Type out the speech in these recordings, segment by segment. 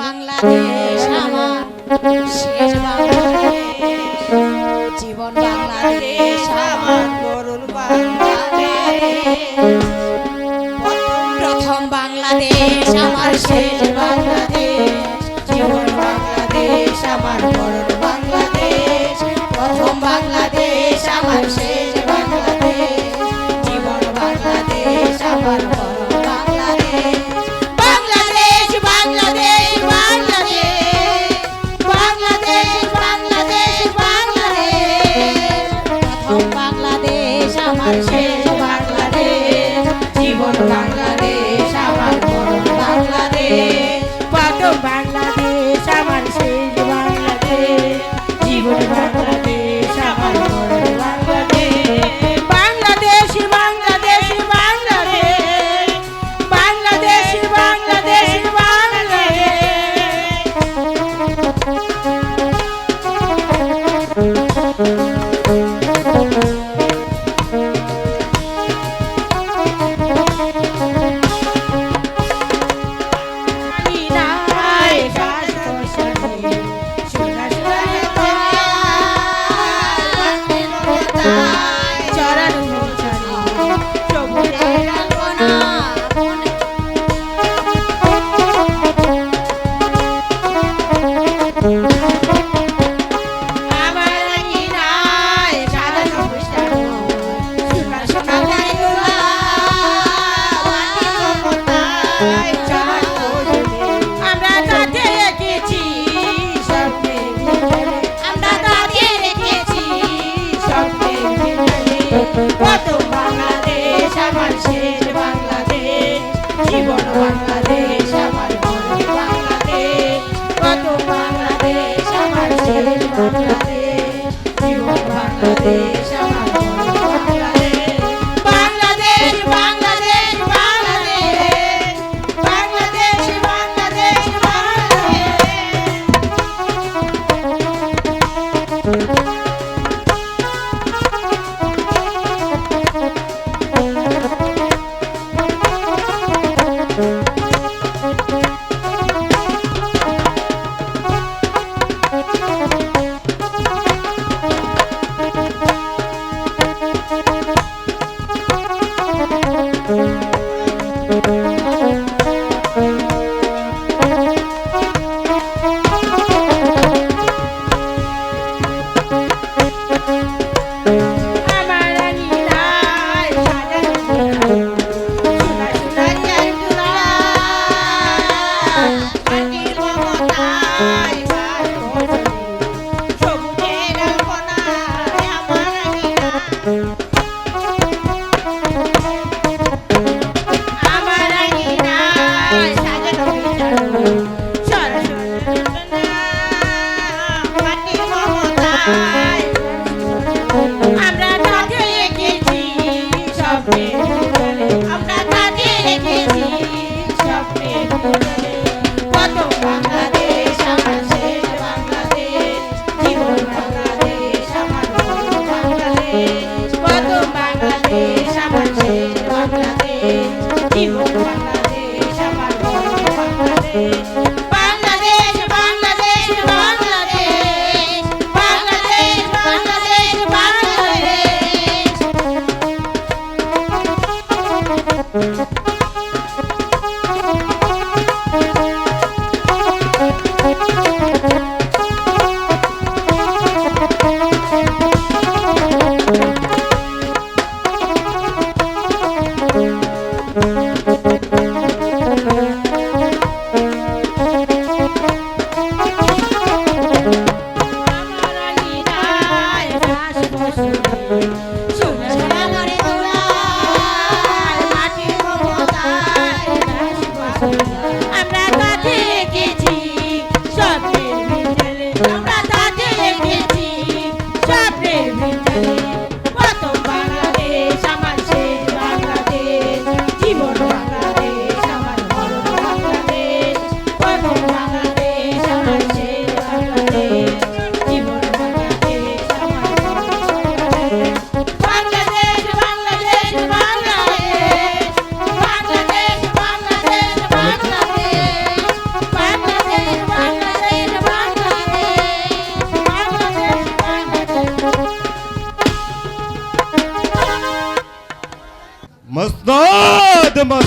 বাংলাদেশ আমার শেষ বাংলাদেশ, জীবন বাংলাদেশ আমার মরণ বাংলাদেশ, প্রথম বাংলাদেশ আমার শেষ বাংলাদেশ, জীবন বাংলাদেশ আমার মরণ বাংলাদেশ, প্রথম বাংলাদেশ আমার শেষ বাংলাদেশ, জীবন বাংলাদেশ আমার মরণ বাংলাদেশ। বাংলাদেশ বাংলাদেশ বাংলাদেশ বাংলাদেশ বাংলাদেশ বাংলাদেশ, প্রথম বাংলাদেশ আমার শেষ বাংলাদেশ, জীবন বাংলাদেশ আমার মরণ বাংলাদেশ।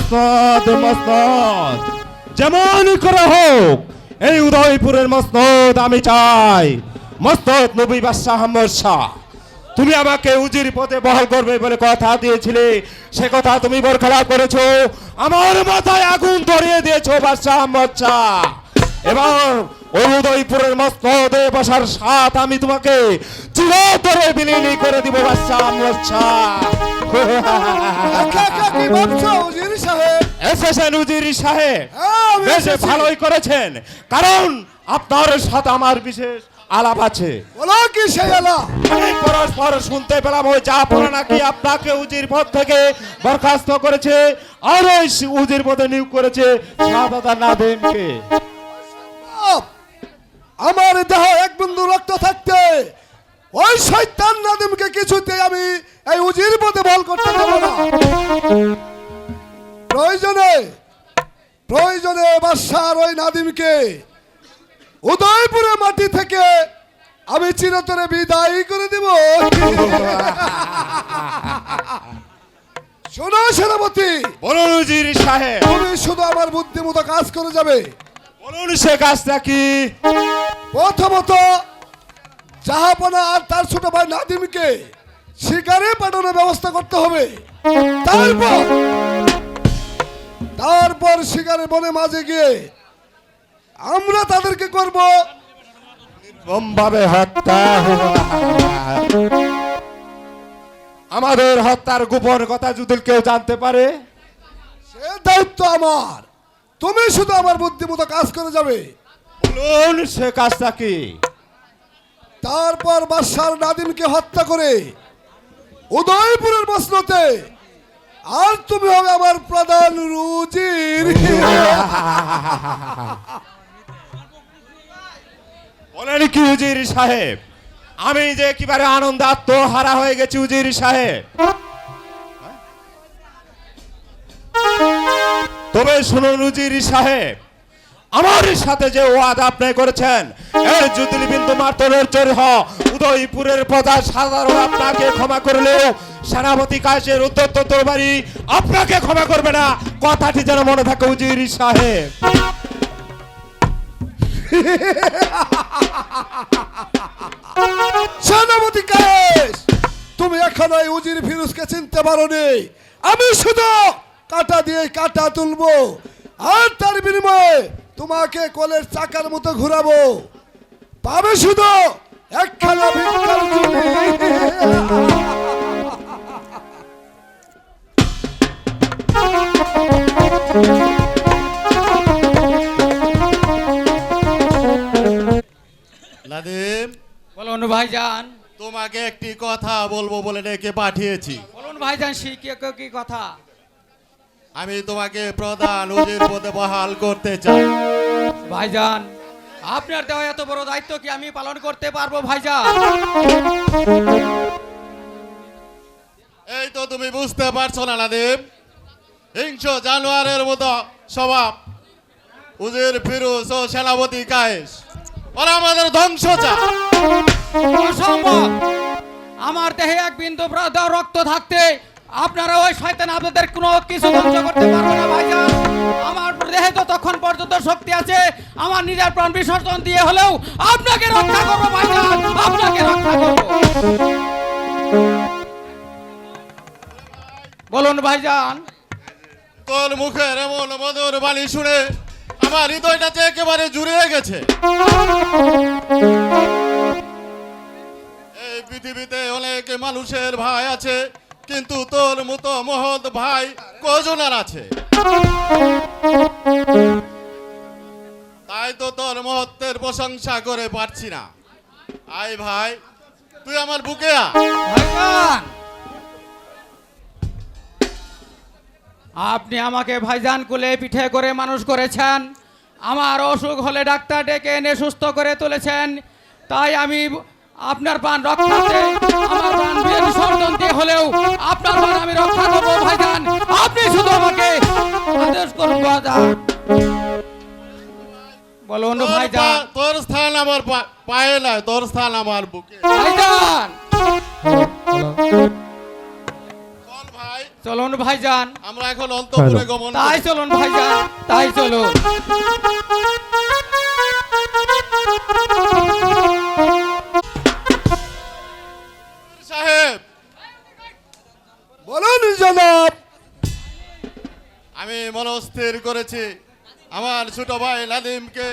মসনদ মসনদ যেমন করে হোক এই উদয়পুরের মসনদ আমি চাই। মসনদ নবী বাদশাহ আহমদ শাহ, তুমি আমাকে উজির পদে বহাল করবে বলে কথা দিয়েছিলে, সে কথা তুমি বরখেলাপ করেছো। আমার মাথায় আগুন ধরিয়ে দিয়েছো বাদশাহ আহমদ শাহ। এবার ওই উদয়পুরের মসনদে বসার সাথ আমি তোমাকে চিরতরে বিলীন করে দিব বাদশাহ আহমদ শাহ। কি ভাবছো উজির সাহেব? এসেছেন উজির সাহেব, হ্যাঁ, আমি বেশ এসেছি। ভালোই করেছেন, কারণ আপনার সাথে আমার বিশেষ আলাপ আছে। বলো কি সেই আলা? আমি পরস্পর শুনতে পেলাম ওই জাফরা নাকি আপনাকে উজির পদ থেকে বরখাস্ত করেছে, আর ওই উজির পদে নিয়োগ করেছে শাহাদাত নাদিমকে। বাপ, আমার দেহ এক বিন্দু রক্ত থাকতে ওই শয়তান নাদিমকে কিছুতে আমি এই উজির পদে বল করতে দেব না। প্রয়োজনে প্রয়োজনে বাদশার ওই নাদিমকে উদয়পুরের মাটি থেকে আমি চিরতরে বিদায় করে দিব। শোনো সেনাপতি, বলুন উজির সাহেব, তুমি শুধু আমার বুদ্ধি মতো কাজ করে যাবে। বলুন সে কাজটা কি? প্রথমত জাহাপনা আর তার ছোট ভাই নাদিমকে শিকারে পাঠানোর ব্যবস্থা করতে হবে। তারপর তারপর শিকারের বনে মাঝে গিয়ে আমরা তাদেরকে করব ভাবে হত্যা। আমাদের হত্যার গোপন কথা যদি কেউ জানতে পারে, সে দায়িত্ব আমার। তুমি শুধু আমার বুদ্ধি মতো কাজ করে যাবে। বলুন সে কাজটা কি? তারপর বাদশার নাদিমকে হত্যা করে উদয়পুরের মসনদে আর তুমি হবে আমার প্রধান রুজির। বলেন কি উজির সাহেব, আমি যে একেবারে আনন্দ আত্মহারা হয়ে গেছি উজির সাহেব। তবে শুনুন উজির সাহেব, আমার সাথে যে ওয়াদা আপনি করেছেন, এর যদি বিন্দু মাত্রের চরিহ উদয়পুরের প্রজা সাধারণ আপনাকে ক্ষমা করলেও সেনাপতি কাশের উত্তর তরবারি আপনাকে ক্ষমা করবে না, কথাটি যেন মনে থাকে উজির সাহেব। সেনাপতি কায়েস, তুমি এখন ওই উজির ফিরোজকে চিনতে পারোনি। আমি শুধু কাটা দিয়ে কাটা তুলবো আর তার বিনিময়ে তোমাকে কলের চাকার মতো ঘুরাবো। পাবে শুধু একখানা ভিক্ষার ঝুলি। নাদিম, বলুন ভাইজান। তোমাকে একটি কথা বলবো বলে ডেকে পাঠিয়েছি। বলুন ভাইজান, কি কথা? আমি তোমাকে প্রধান উজির পদে বহাল করতে চাই। ভাইজান, আপনার দেওয়া এত বড় দায়িত্ব কি আমি পালন করতে পারবো ভাইজান? এই তো তুমি বুঝতে পারছো না নাদিম, হিংস্র জানোয়ারের মতো স্বভাব উজির ফিরোজ ও সেনাপতি কায়েস, ওরা আমাদের ধ্বংস চায়। অসম্ভব! আমার দেহে এক বিন্দু রক্ত থাকতে আপনারা ওই শয়তান আপনাদের কোনো কিছু ধ্বংস করতে পারবে না ভাইজান। আমার দেহে তো তখন পর্যন্ত শক্তি আছে, আমার নিজের প্রাণ বিসর্জন দিয়ে হলেও আপনাকে রক্ষা করবো ভাইজান, আপনাকে রক্ষা করবো। বলুন ভাইজান। তোর মুখের এমন মধুর বাণী শুনে আমার হৃদয়টা যে একেবারে জুড়ে গেছে। এই পৃথিবীতে অনেক মানুষের ভাই আছে, কিন্তু তোর মতো মহৎ ভাই কজন আর আছে? তাই তো তোর মহত্বের প্রশংসা করে পারছি না। আয় ভাই, তুই আমার বুকে আয়। ভাইজান, আপনি আমাকে ভাইজান কুলে পিঠে করে মানুষ করেছেন, আমার অসুখ হলে ডাক্তার ডেকে এনে সুস্থ করে তুলেছেন, তাই আমি আপনার প্রাণ রক্ষাতে আমার প্রাণ বিসর্জন দিয়ে হলেও আপনার প্রাণ আমি রক্ষা করবো ভাইজান। আপনি শুধু আমাকে আদেশ করুন ভাইজান। বলুন ভাইজান। তোর স্থান আমার পায়ে নয়, তোর স্থান আমার বুকে। ভাইজান, চল ভাই, চলুন ভাইজান, আমরা এখন অন্তপুরে গমন তাই করি। চলুন ভাইজান, তাই চলুন। সাহেব, বলুন জনাব। আমি মনস্থির করেছি আমার ছোট ভাই নাদিমকে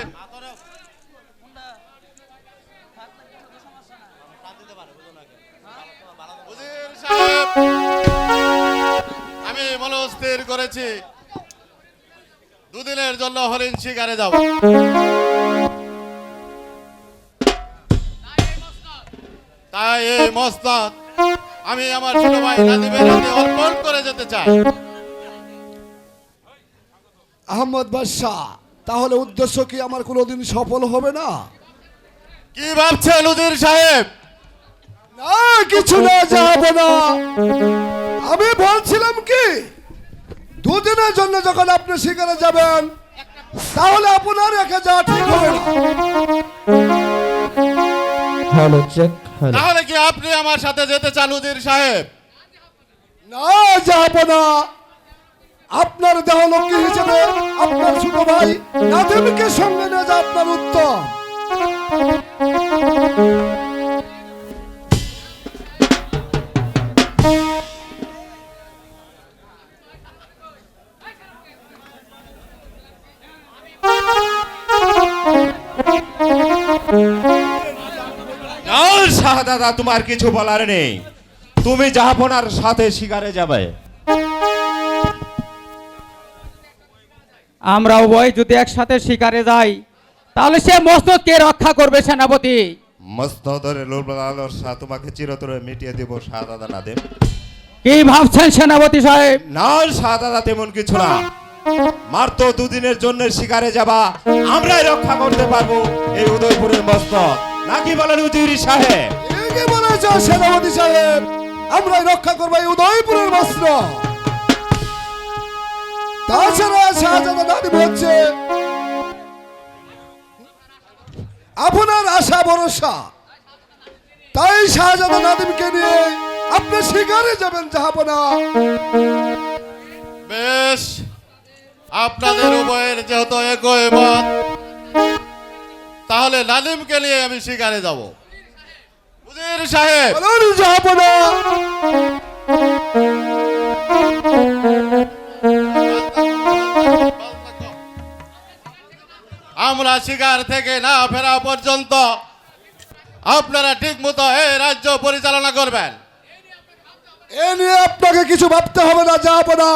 উজির সাহেব, আমি মনস্থির করেছি দুদিনের জন্য হরিণ শিকারে যাব। তাই এই মসনদ আমি আমার ছোট ভাই নাদিমের হাতে অর্পণ করে যেতে চাই। আহমদ বাদশাহ, তাহলে উদ্দেশ্য কি আমার কোনোদিন সফল হবে না? কি ভাবছেন উজির সাহেব? না, কিছু না, যাবো না। আমি বলছিলাম কি, দুদিনের জন্য যখন আপনি শিকারে যাবেন, তাহলে আপনার একা যাওয়া ঠিক হবে না। তাহলে কি আপনি আমার সাথে যেতে চান উজির সাহেব? না, যাবো না। আপনার দেহলক্ষ্মী হিসেবে আপনার ছোট ভাই নাদিমকে সঙ্গে নিয়ে যা আপনার উত্তম। আর শাহজাদা, তোমার কিছু বলার নেই। তুমি জাহাপনার সাথে শিকারে যাবে। আমরা উভয় যদি একসাথে শিকারে যাই, তাহলে সে মসনদ কে রক্ষা করবে সেনাপতি? মস্তদরে লোলালর শাহ তোমাকে চিরতরে মিটিয়ে দেব শাহজাদা নাদিম। কি ভাবছেন সেনাপতি সাহেব? না শাহজাদা, তেমন কিছু না। মাত্র দুদিনের জন্য শিকারে যাবা, আমরাই রক্ষা করতে পারবো এই উদয়পুরের মস্তদ। নাকি বলেন উজির সাহেব? ঠিকই বলেছ সেনাপতি সাহেব, আমরাই রক্ষা করবো এই উদয়পুরের বস্ত্র। তাছাড়া শাহজাদা নাদিম হচ্ছে আপনার আশা ভরসা। তাই শাহজাদা নাদিমকে নিয়ে আপনি শিকারে যাবেন জাহাপনা। বেশ, আপনাদের উভয়ের যেহেতু একই মত, তাহলে নাদিমকে নিয়ে আমি শিকারে যাব। উজির সাহেব, বলুন জাহাপনা। আমরা শিকার থেকে না ফেরা পর্যন্ত আপনারা ঠিক মতো এই রাজ্য পরিচালনা করবেন। এ নিয়ে আপনাকে কিছু ভাবতে হবে না জাহাপনা।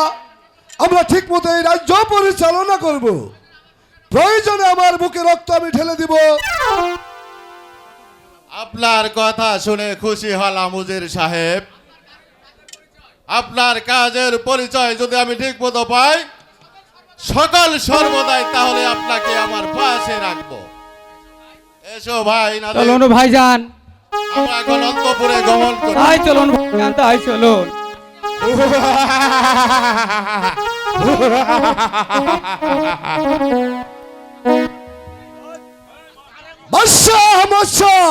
আমরা ঠিক মতো এই রাজ্য পরিচালনা করব। প্রয়োজনে আমার বুকে রক্ত আমি ঢেলে দিব। আপনার কথা শুনে খুশি হলাম উজির সাহেব। আপনার কাজের পরিচয় যদি আমি ঠিক মতো পাই সকল সর্বদাই, তাহলে আপনাকে আমার পাশে রাখবো। এসো ভাই নাদিম, চলুন ভাইজান, আমরা এখন অন্তপুরে গমন করি। তাই চলুন ভাইজান, তাই চলুন। বাদশাহ বাদশাহ,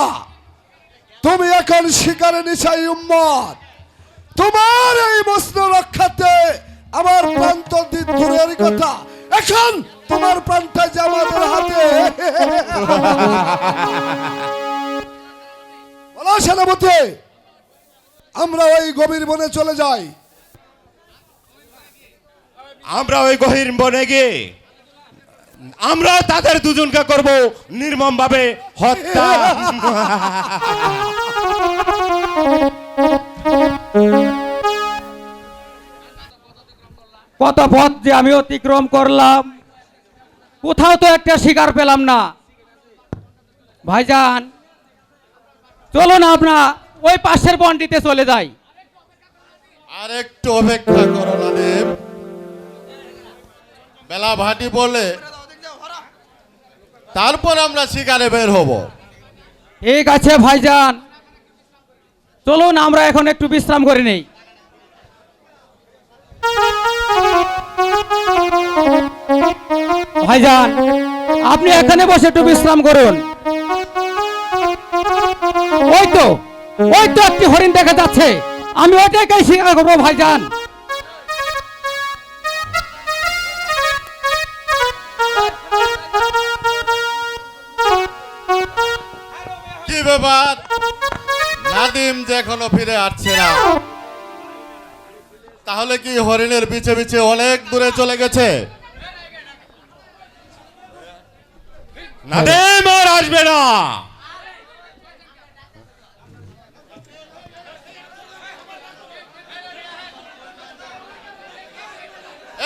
তুমি এখন শিকারে নিশাই উম্মত। তোমার এই মসনদ রক্ষাতে আমার প্রান্ত দূরের কথা, এখন তোমার প্রাণটা যে আমাদের হাতে। বলো সেনাপতি, আমরা ওই গভীর বনে চলে যাই। আমরা ওই গহীর বনে গিয়ে আমরা তাদের দুজনকে করব নির্মম ভাবে হত্যা। কত পথ যে আমি অতিক্রম করলাম, কোথাও তো একটা শিকার পেলাম না। ভাইজান, চলুন আমরা ওই পাশের বনটিতে চলে যাই। আর একটু অপেক্ষা করো নাদিম, বেলা ভাটি পড়লে তারপর আমরা শিকারে বের হব। ঠিক আছে ভাইজান, চলুন আমরা এখন একটু বিশ্রাম করে নেই। ভাইজান, আপনি এখানে বসে একটু বিশ্রাম করুন। ওই তো একটি হরিণ দেখা যাচ্ছে, আমি ওটাকেই শিকার করবো ভাইজান। ব্যাপার? নাদিম যে এখনো ফিরে আসছে না, তাহলে কি হরিণের পিছে পিছে অনেক দূরে চলে গেছে? নাদিম আর আসবে না।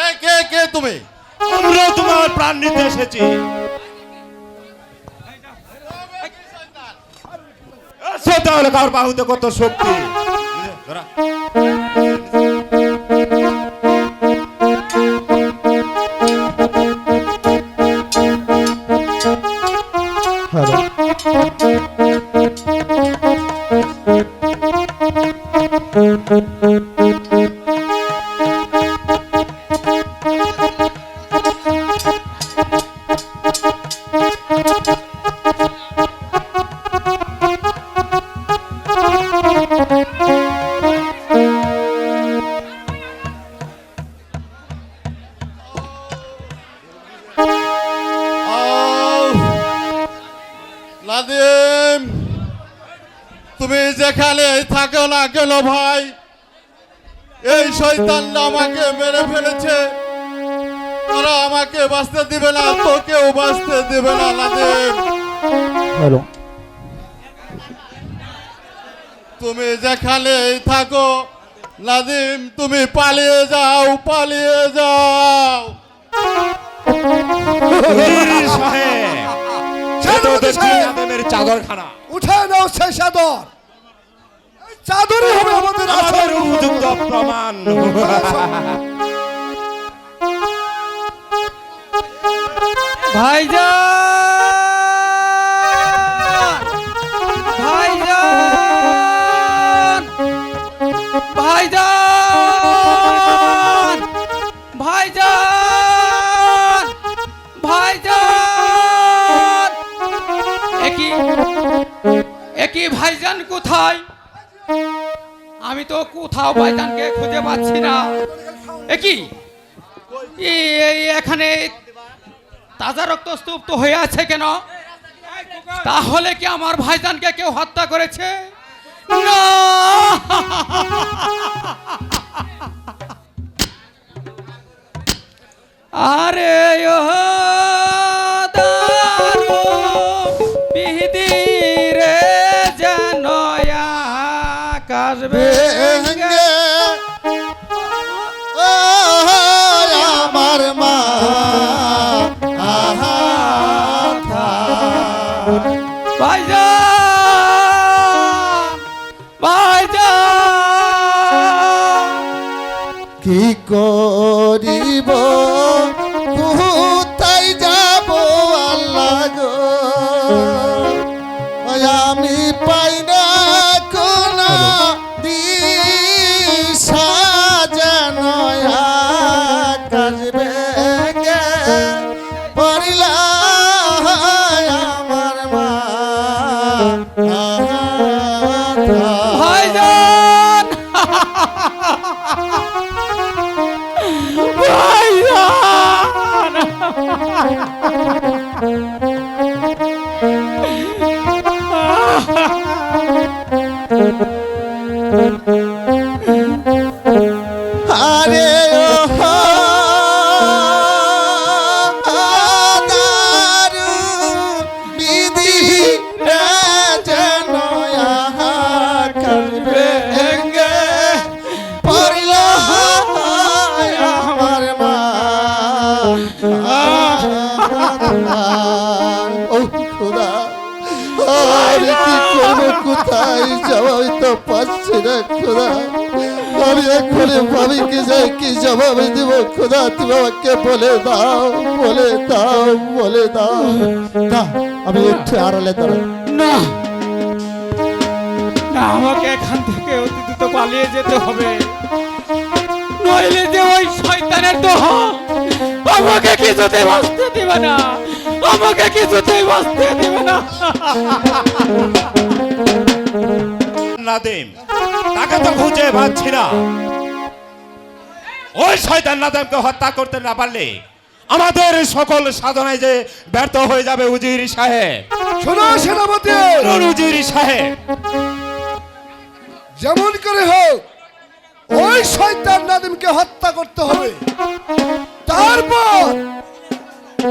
এই কে কে তুমি? আমরা তোমার প্রাণ নিতে এসেছি। শ্রদ্ধা হলো কার বাহুতে কত শক্তি। ধরা। আহ, নাদিম, তুমি যেখানে থাকো না কেন ভাই, এই শয়তানটা আমাকে মেরে ফেলেছে। ওরা আমাকে বাঁচতে দিবে না, তোকেও বাঁচতে দিবে না নাদিম। তুমি যেখানে থাকো নাদিম, তুমি পালিয়ে যাও, পালিয়ে যাও। উজির সাহেব, সে তো দেখছি নাদিমের চাদরখানা। উঠে নাও সেই চাদর, এই চাদরই হবে আমাদের আমাদের আসল উপযুক্ত প্রমাণ। ভাইজান, ভাইজান, ভাইজান, ভাইজান, ভাইজান। একই ভাইজান কোথায়? আমি তো কোথাও ভাইজানকে খুঁজে পাচ্ছি না। একই এখানে তাজা রক্তস্তূপ তো হয়ে আছে কেন? তাহলে কি আমার ভাইজানকে কেউ হত্যা করেছে? না, আরে ও দারু বিহিদিরে যেন আকাশ ভেঙে আমার মা ভাইজান, ভাইজান। কি করিব কোথায় যাব আল্লাহ গো, ওই আমি পাই না কোন দিশা, যেন আকাশ ভেঙে পড়িলা আমার মা। ভাইজান, ভাইজান। আরে ও দারু বিধি যেন আকাশ ভেঙে পড়ল আমার মা। ও খোদা, আমি কি করবো, কোথায় যাবো আমি তো পাচ্ছি না খোদা। আমি এক্ষুনি ভাবিকে যাই কি জবাব দিব খোদা, তুমি আমাকে বলে দাও, বলে দাও, বলে দাও। না, আমি একটু আড়ালে দাঁড়াই। না, না, আমাকে এখান থেকে অতি দ্রুত পালিয়ে যেতে হবে, নইলে যে ওই শয়তানের দোহ আমাকে কিছুতে বাঁচতে দিবে না, আমাকে কিছুতে বাঁচতে দিবে না। নাদিম, তাকে তো খুঁজে পাচ্ছি না। ওই শয়তান নাদিমকে হত্যা করতে না পারলে আমাদের সকল সাধনায় যে ব্যর্থ হয়ে যাবে উজির সাহেব। শোনো সেনাপতি, চলুন উজির সাহেব। যেমন করে হোক ওই শয়তান নাদিমকে হত্যা করতে হবে।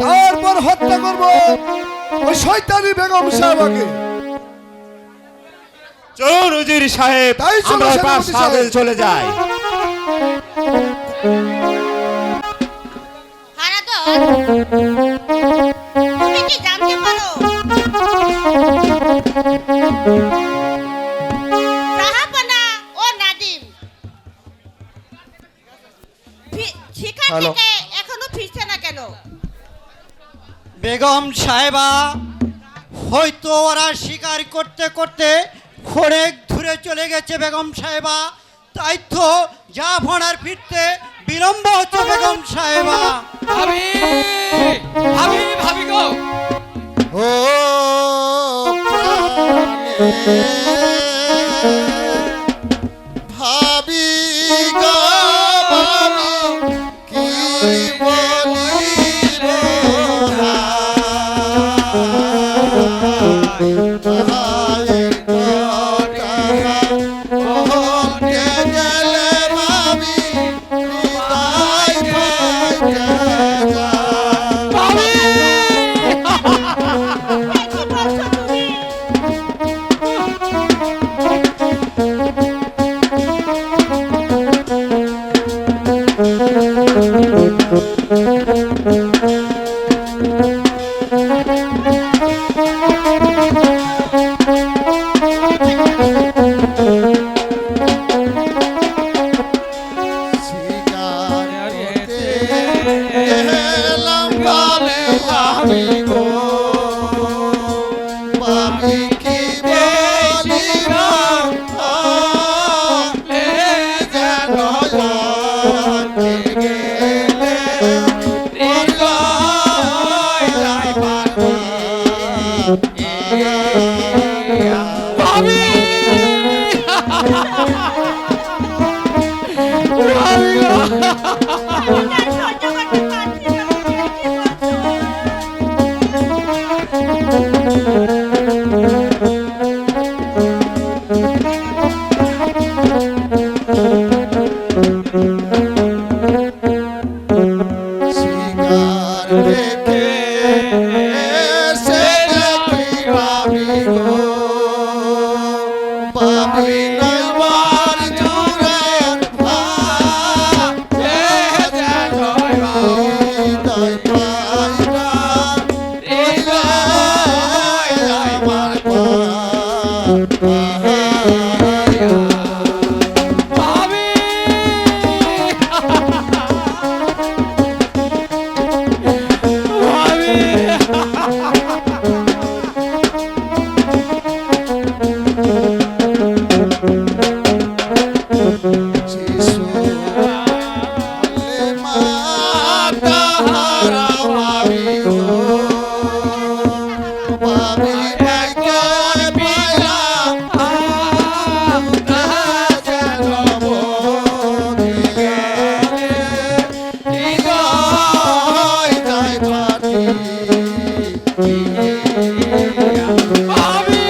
তারপর হত্যা করব ওই শয়তানি বেগম সাহেবকে। চলুন উজির সাহেব, তাই চলো আমরা সেনাপতি প্রাসাদে সাহেব। চলে যাই। হারাধন, তুমি কি জানতে পারো জাহাপনা ও নাদিম শিকার হ্যালো। থেকে এখনো ফিরছে না কেন? বেগম সাহেবা, হয়তো ওরা শিকার করতে করতে অনেক দূরে চলে গেছে বেগম সাহেবা, তাই তো যা ভোনার ফিরতে বিলম্ব হচ্ছে বেগম সাহেবা। ভাবি, ভাবি, ভাবি গো। ও প্রাণে ভাবি গো ভাবি, কি বলিব হায় কথা বলতে গেলে ভাবি হৃদয় ফাটে যায়। কি বলছো তুমি? শিকার করতে গেলাম বলে আমি গো, আমি কি বলিব যেন আনতে গেলে হৃদয় যায় পাখি। ভাবি, আমি আর সহ্য করতে পারছি না। কি বলছো? শিকার রেখে এসে দেখি আমি গো, পাবি না বার জোরের ভাই, যেন হৃদয় পাই না, হৃদয় আমার পাই। ভাবি। ভাবি। যিশু বলে মাতা হারাও আমি গো, পাবি না কই পাইলাম যেন বনে গেলে হৃদয় যায় পাখি। ভাবি।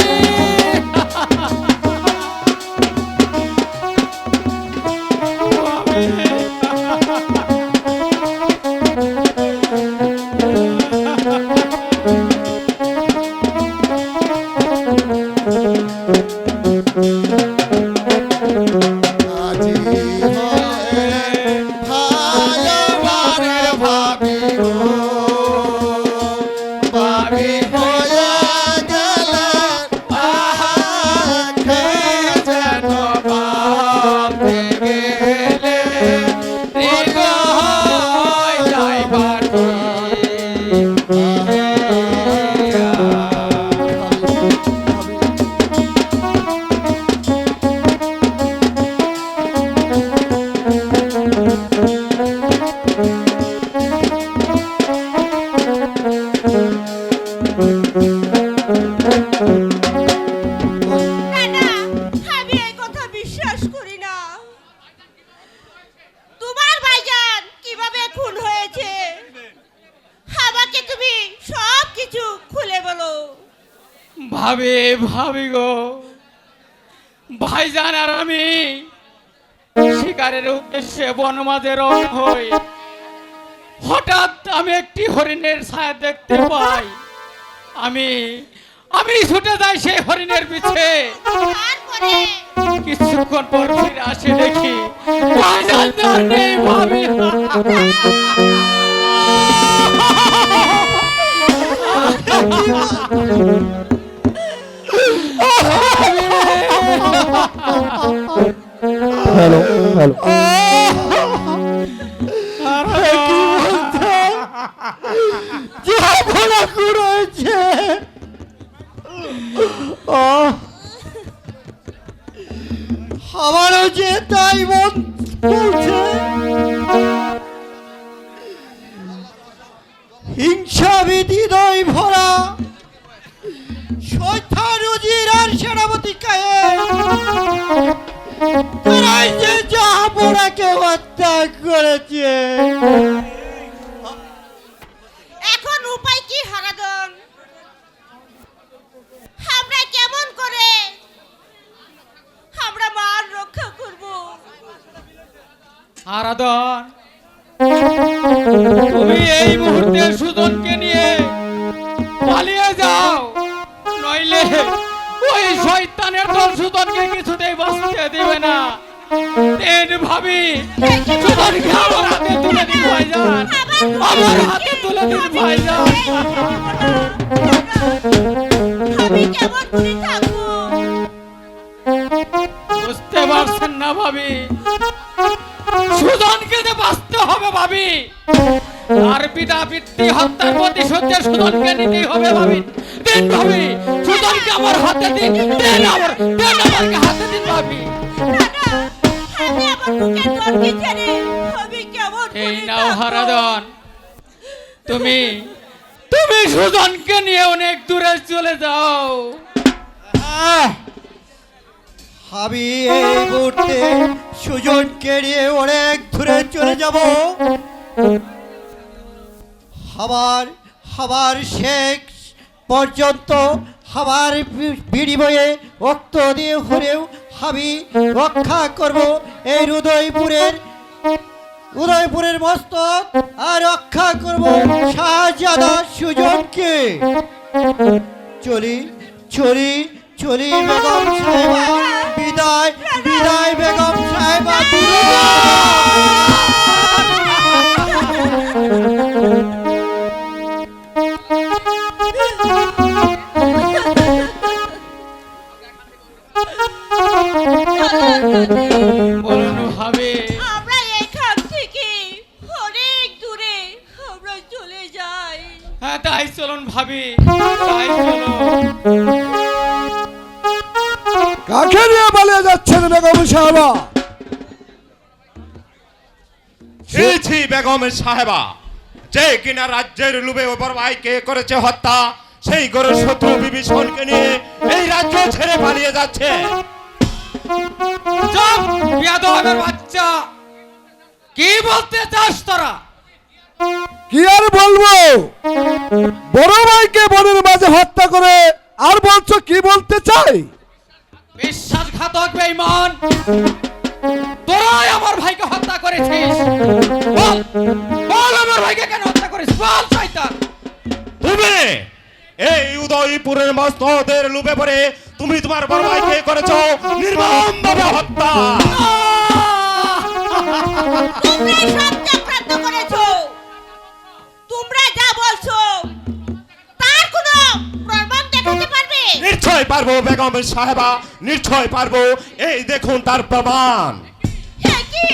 ভাবি ভাবি গো, ভাইজান আর আমি শিকারের উদ্দেশ্যে বনমাঝে রওনা হই। হঠাৎ আমি একটি হরিণের ছায়া দেখতে পাই। আমি আমি ছুটে যাই সেই হরিণের পিছে। তারপরে কিছুক্ষণ পর ফিরে আসে দেখি ভাইজান আর নেই ভাবি। হ্যালো হ্যালো আমারও যে তাই মন বলছে। হিংসা ভীতিদয় ভরা শয়তান উজির আর সেনাপতি তারাই যে জাহাপনাকে হত্যা করেছে। এখন উপায় কি হারাদন? আমরা কেমন করে আমরা মান রক্ষা করব? আরাধন, তুমি এই মুহূর্তে সুজনকে নিয়ে পালিয়ে যাও, নইলে ওই শয়তানের দল সুজনকে কিছুতেই বাঁচতে দেবে না। তেন ভাবি সুজনকে আমার হাতে তুলে দিন ভাইজান, আমার হাতে তুলে দিন ভাইজান। আমি কেমন করে থাকবো? বুঝতে পারছেন না ভাবি? সুজনকে যে বাঁচতে হবে ভাবি, আর পিতা পিতৃ হত্যার প্রতিশোধে সুজনকে নিতেই হবে ভাবি। দিন ভাবি, সুজনকে আমার হাতে দিন, দেন আমাকে হাতে দিন ভাবি। দাদা, আমি আমার বুকের দরকে ছেড়ে আমি কেমন এই করে নাও থাকবো? হারাধন, তুমি সুজনকে নিয়ে অনেক দূরে চলে যাও। আমি এই মুহূর্তে সুজনকে নিয়ে অনেক দূরে চলে যাব। আমার শেষ পর্যন্ত আমার বিনিময়ে রক্ত দিয়ে হলেও আমি রক্ষা করব এই উদয়পুরের মস্তক, আর রক্ষা করব শাহজাদা সুজনকে। চলি চলি চলি বেগম সাহেবা, বিদায় বিদায় বেগম সাহেবা, বলুন ভাবি। আমরা এখান থেকে অনেক দূরে আমরা চলে যাই। হ্যাঁ তাই চলুন ভাবি, তাই চলুন। কাকে নিয়ে পালিয়ে যাচ্ছেন বেগম সাহেবা? ছি বেগম সাহেবা, যে কিনা রাজ্যের লোভে ওপর ভাইকে করেছে হত্যা, সেই গরু শত্রু বিভীষণকে নিয়ে এই রাজ্য ছেড়ে পালিয়ে যাচ্ছে। চুপ বেয়াদবের বাচ্চা, কি বলতে চাস তোরা? কি আর বলবো, বড় ভাইকে বনের মাঝে হত্যা করে আর বলছো কি বলতে চাই? বিশ্বাসঘাতক বেঈমান, তোরাই আমার ভাইকে হত্যা করেছিস। বল বল আমার ভাইকে কেন হত্যা করেছিস, বল শয়তান। তুমি এই উদয়পুরের মস্তদের লোভে পড়ে তুমি তোমার বড় ভাইকে করেছো নির্মমভাবে হত্যা। তোমরা সব চক্রান্ত করেছো। তোমরা যা বলছো তার কোনো প্রমাণ দেখাতে পারবে? নিশ্চয় পারবো বেগম সাহেবা, নিশ্চয় পারবো। এই দেখুন তার প্রমাণ। এ কি?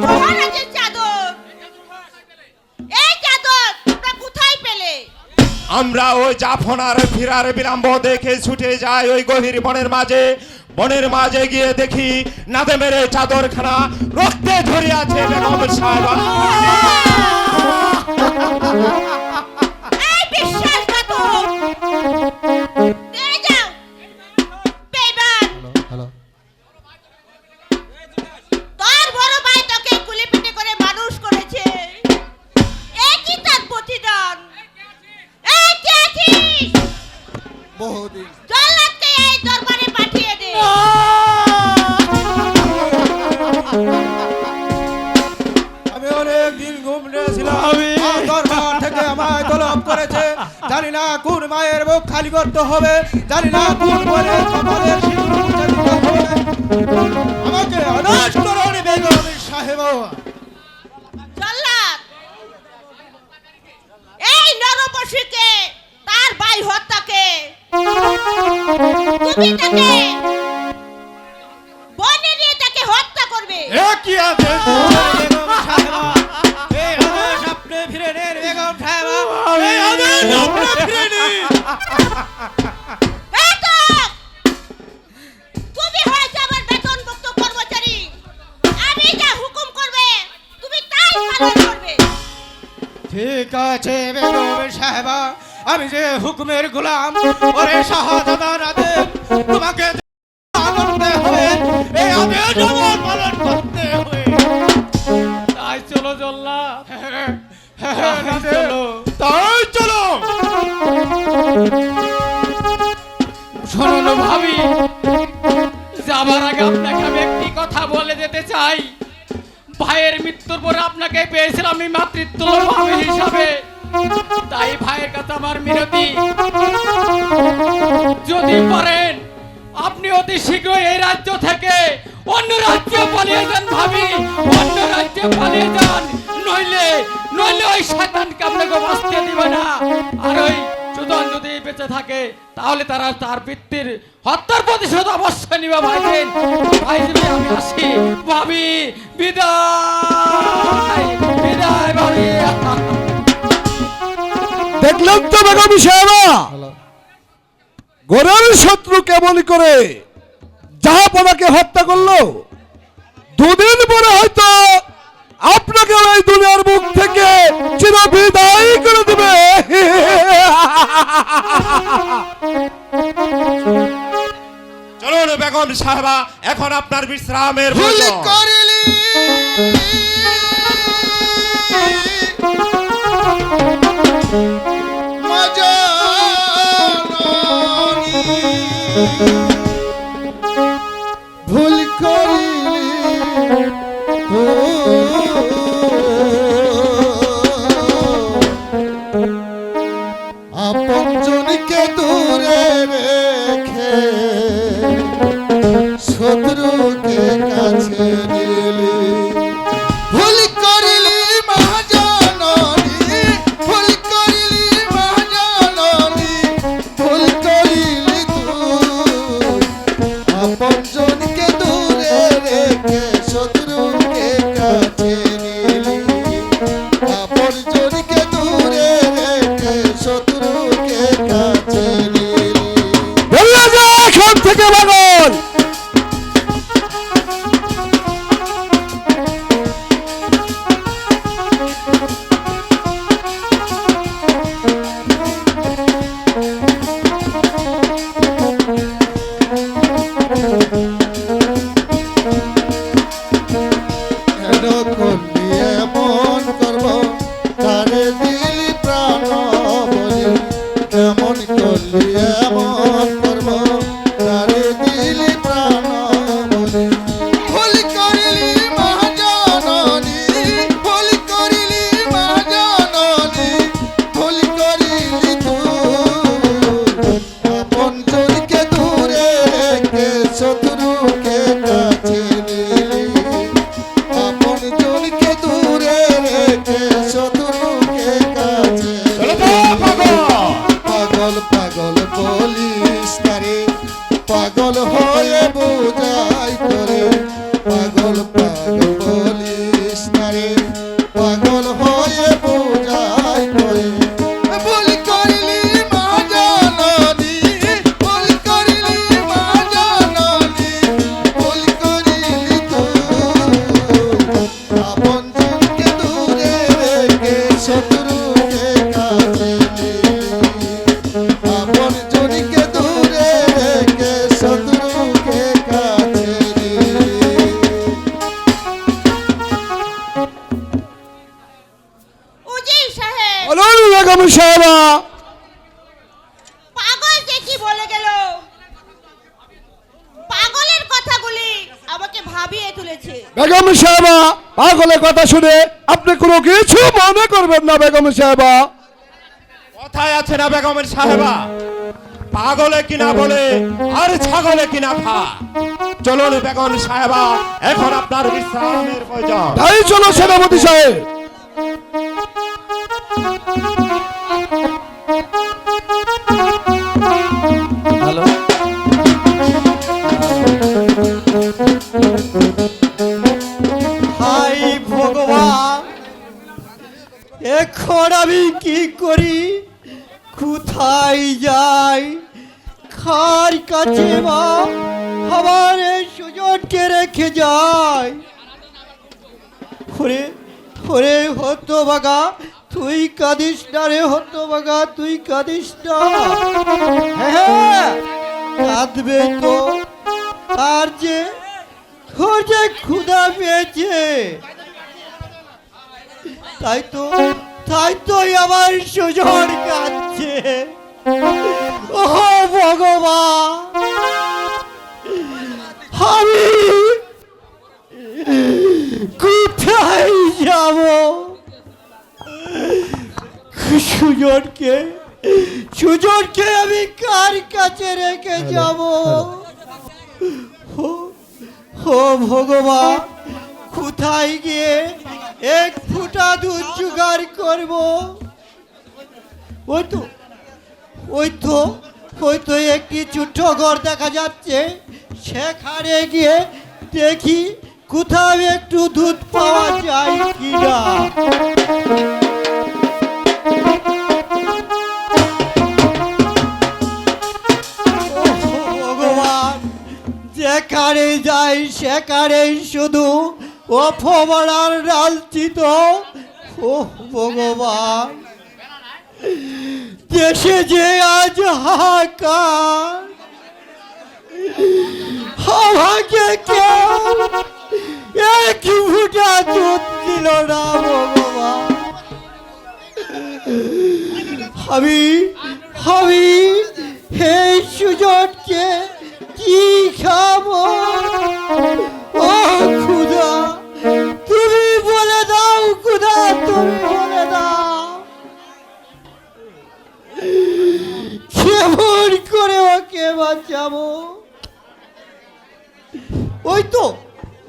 মহারাজের চাদর। এই চাদর তোমরা কোথায় পেলে? আমরা ওই জাফনার ফিরার বিলম্ব দেখে ছুটে যাই ওই গভীর বনের মাঝে গিয়ে দেখি নাদে মেরে চাদরখানা রক্তে ধরে আছে বেগম সাহেবা। এই বিশ্বাসঘাতক! নিয়ে যাও। বেঈমান! হ্যালো তোর বড় ভাই তোকে কুলি পিঠে করে মানুষ করেছে। এ কি তার প্রতিদান? এই কে আছিস? আছিস? বহুদিন। জল্লাদকে এই দরবারে পাঠিয়ে দে। আমি অনেক দিন ঘুমিয়েছিলাম, আর দরবার থেকে আমায় তলব করেছে। জানি না কোন মায়ের মুখ খালি করতে হবে, জানি না কোন বলে কপালের সিঁদুর মুছে দিতে হবে। আমাকে আদেশ করুন বেগম সাহেব। জল্লাদ, এই নরপশুকে তার ভাই হত্যাকে তুমি তাকে বনে নিয়ে তাকে হত্যা করবে। এ কি আছে বেগম সাহেব? এই আদেশ আপনি ফিরে নেন বেগম সাহেব, এই আদেশ আপনি ফিরে নিন। বেতন! তুমি হয়েছে আমার বেতনভুক্ত কর্মচারী। আমি যা হুকুম করবে তুমি তাই পালন করবে। ঠিক আছে বেগম সাহেব, আমি যে হুকুমের গোলাম, ওরে শাহজাদার আদেশ তোমাকে করতে হবে, এই আদেশ আমার পালন করতে হবে। তাই চলো জল্লাদ, তাই চলো। তাই চলো। শুনুন ভাবি, যাবার আগে আপনাকে আমি একটি কথা বলে যেতে চাই। ভাইয়ের মৃত্যুর পরে আপনাকে পেয়েছিলাম আমি মাতৃত্ব ভাবি হিসাবে, তাই ভাইয়ের কাছে আমার মিনতি, যদি পারেন আপনি অতি শীঘ্রই এই রাজ্য থেকে অন্য রাজ্যে পালিয়ে যান ভাবি, অন্য রাজ্যে পালিয়ে যান, নইলে নইলে ওই শয়তানকে আপনাকে বাঁচতে দিবে না। আর ওই সুদন যদি বেঁচে থাকে তাহলে তারা তার পিতৃর হত্যার প্রতিশোধ অবশ্যই নিবে ভাইজিন। ভাইজিন আমি আসি ভাবি, বিদায় বিদায় ভাবি। দেখলেন তো বেগম সাহেবা, ঘরের শত্রু কেমন করে জাহাপনাকে হত্যা করলো। দুদিন পরে হয়তো আপনাকে এই দুনিয়ার মুখ থেকে চির বিদায় করে দেবে। চলুন বেগম সাহেবা, এখন আপনার বিশ্রামের ভুল প্রয়োজন। করিলি ভুল করিলি আপন জনকে দূরে রেখে শত্রুকে কাছে নিলি। ভুল করিলি মহাজননী, ভুল করিলি মহাজননী, ভুল করিলি তুই আপন জনকে দূরে রেখে শত্রুকে কাছে নিলি। আপন জনকে দূরে রেখে শত্রুকে কাছে নিলি। বেরিয়ে যা এখান থেকে পাগল। কেন করলি এমন করব, তারে দিলি প্রাণ বলি। কেমন করলি এমন করব, তারে দিলি প্রাণ বলি। ভুল করিলি মহাজননী, ভুল করিলি মহাজননী, ভুল করিলি তুই আপন জনকে দূরে রেখে শত্রুকে কাছে নিলি। আপন জনকে দূরে রেখে শত্রুকে কাছে চলো তো পাগল। পাগল পাগল বলিস বলে গেল পাগলের কথাগুলি আমাকে ভাবিয়ে তুলেছে। বেগম সাহেবা, পাগলের কথা শুনে আপনি কোনো কিছু মনে করবেন না বেগম সাহেবা। কথায় আছে না বেগমের সাহেবা, পাগলে কিনা বলে আর ছাগলে কিনা খা। চলুন বেগম সাহেবা, এখন আপনার বিশ্রামের প্রয়োজন। তাই চলো সেনাপতি সাহেব। হ্যালো, হাই ভগবান, এখন আমি কি করি, কোথায় যাই, কার কাছে বা আমার এই সুজনকে রেখে যাই। ওরে ওরে হতভাগা, তুই কাঁদিস না রে হতভাগা, তুই কাঁদিস না। হ্যাঁ, কাঁদবে তো, আর যে তোর যে ক্ষুধা পেয়েছে, তাই তো আমার সুজন কাঁদছে। ও ভগবান, আমি কোথায় যাব, সুজনকে আমি কার কাছে রেখে যাব। ও ভগবান, কোথায় গিয়ে এক ফুটা দুধ জোগাড় করব। ওই তো একটি ছোট্ট ঘর দেখা যাচ্ছে, সেখানে গিয়ে দেখি কোথাও একটু দুধ পাওয়া যায় কিনা। ভগবান, যেখানে যাই সেখানে শুধু অপমানার লাঞ্ছিত। ও ভগবান, দেশে যে আজ হাহাকার, আমাকে কেউ এক ফুটা দুধ দিল না ভগবান। আমি এই সুজনকে কি খাবো। ও খুদা, তুমি বলে দাও, খুদা তুমি বলে দাও, কেমন করে ওকে বাঁচাবো।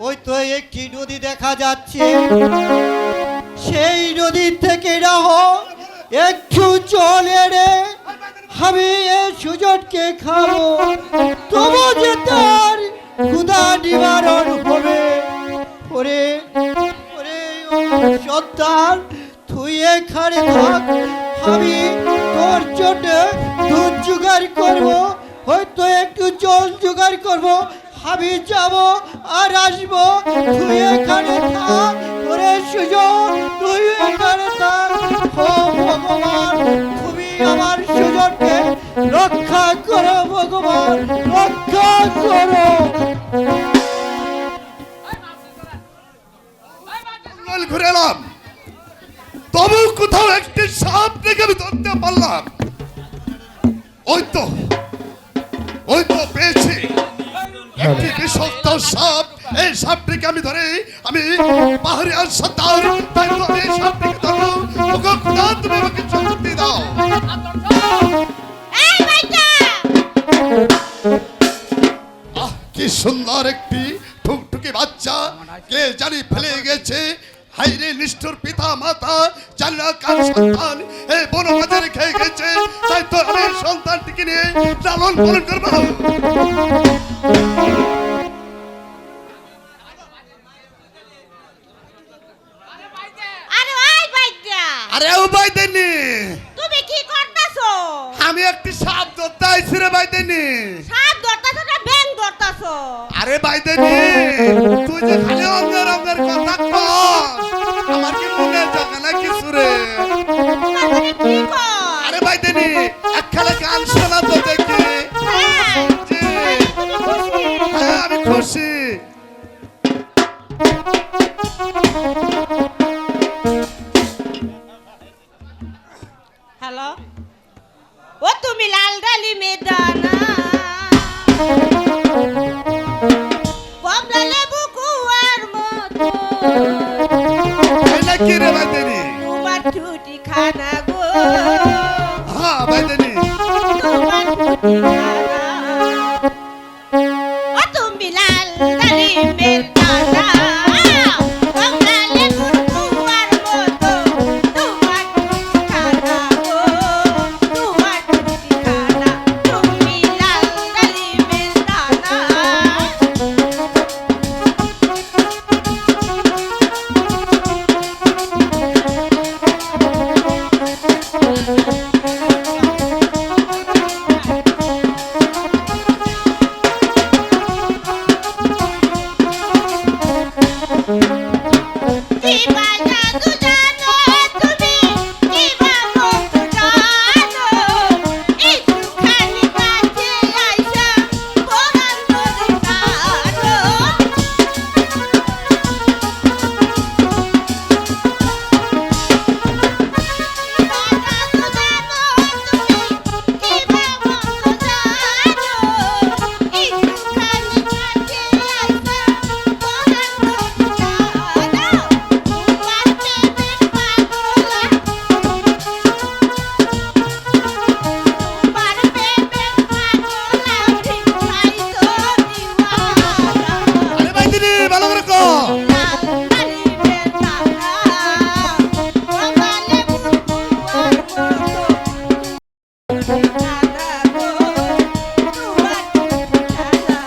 ওই তো একটি নদী দেখা যাচ্ছে, সেই নদীর থেকে রাহো একটু জল এনে আমি এই সুজনকে খাবো, তবু যে তার ক্ষুধা নিবারণ হবে। ওরে ওরে সন্তান, তুই এখানে থাক, আমি তোর জন্য দুধ জোগাড় করবো, হয়তো একটু জল জোগাড় করবো, আমি যাব আর আসবো, তুই এখানে থাক। ওরে সুজন, তুই এখানে থাক। ও ভগবান, তুমি আমার সুজনকে রক্ষা করো ভগবান, রক্ষা করো। ঘুরে এলাম, তবু কোথাও একটি সাপ দেখে আমি ধরতে পারলাম। ওই তো পেয়েছি একটি বিষাক্ত সাপ। এই সাপটিকে আমি ধরে আমি পাহাড়ি আর সত্তার, তাই তো আমি এই সাপটিকে ধরো। ওগো খোদা, তুমি আমাকে শক্তি দাও। এই বাইটা, কি সুন্দর একটি টুকটুকি বাচ্চা, কে জানি ফেলে গেছে। হাইরে নিষ্ঠুর পিতা মাতা, জানি না কার সন্তান এই বনবাজারে খেয়ে গেছে, তাই তো আমি সন্তানটিকে নিয়ে লালন পালন করবো। আরে ওই বাইটা, আরে ও বাইদেনি, তুমি কি করতাছো? আমি একটি সাপ ধরতে আইছি রে বাইদেনি। সাপ ধরতাছো না ব্যাং ধরতাছো? আরে বাইদেনি, তুই যে খালি অঙ্গের কথা কস, আমার কি মনে জাগে না কিছু রে। তোমার মনে কি কয়? আরে বাইদেনি, একখানে গান শোনা তো দেখি। হ্যাঁ, জি, তুমি খুশি? হ্যাঁ আমি খুশি। হ্যালো, ও তুমি লাল ডালিমে দানা কমলা লেবু কুয়ার মতো এই নাকি রে বাইদেনি? তোমার ছুটি খানা গো হ্যাঁ বাইদেনি। তোমার ছুটি খানা ও তুমি লাল ডালিমের দানা কমলা লেবু কুয়ার মতো তোমার ছুটি খানা গো তোমার ছুটি খানা তুমি লাল ডালিমের দানা কিবা জাদু জানো তুমি কিবা মন্ত্র জানো একটুখানি কাছে আইসা পরাণ করে টানো কিবা জাদু জানো তুমি কিবা মন্ত্র জানো একটুখানি কাছে আইসা পরাণ করে টানো তোমার প্রেমের পাগলা তোমার প্রেমের পাগলা ভিখাই তো দিওয়ানা আরে বাইদেনি ভালো করে কো। লাল ডালিমের দানা কমলা লেবু কুয়ার মতো দানা গো তোমার দানা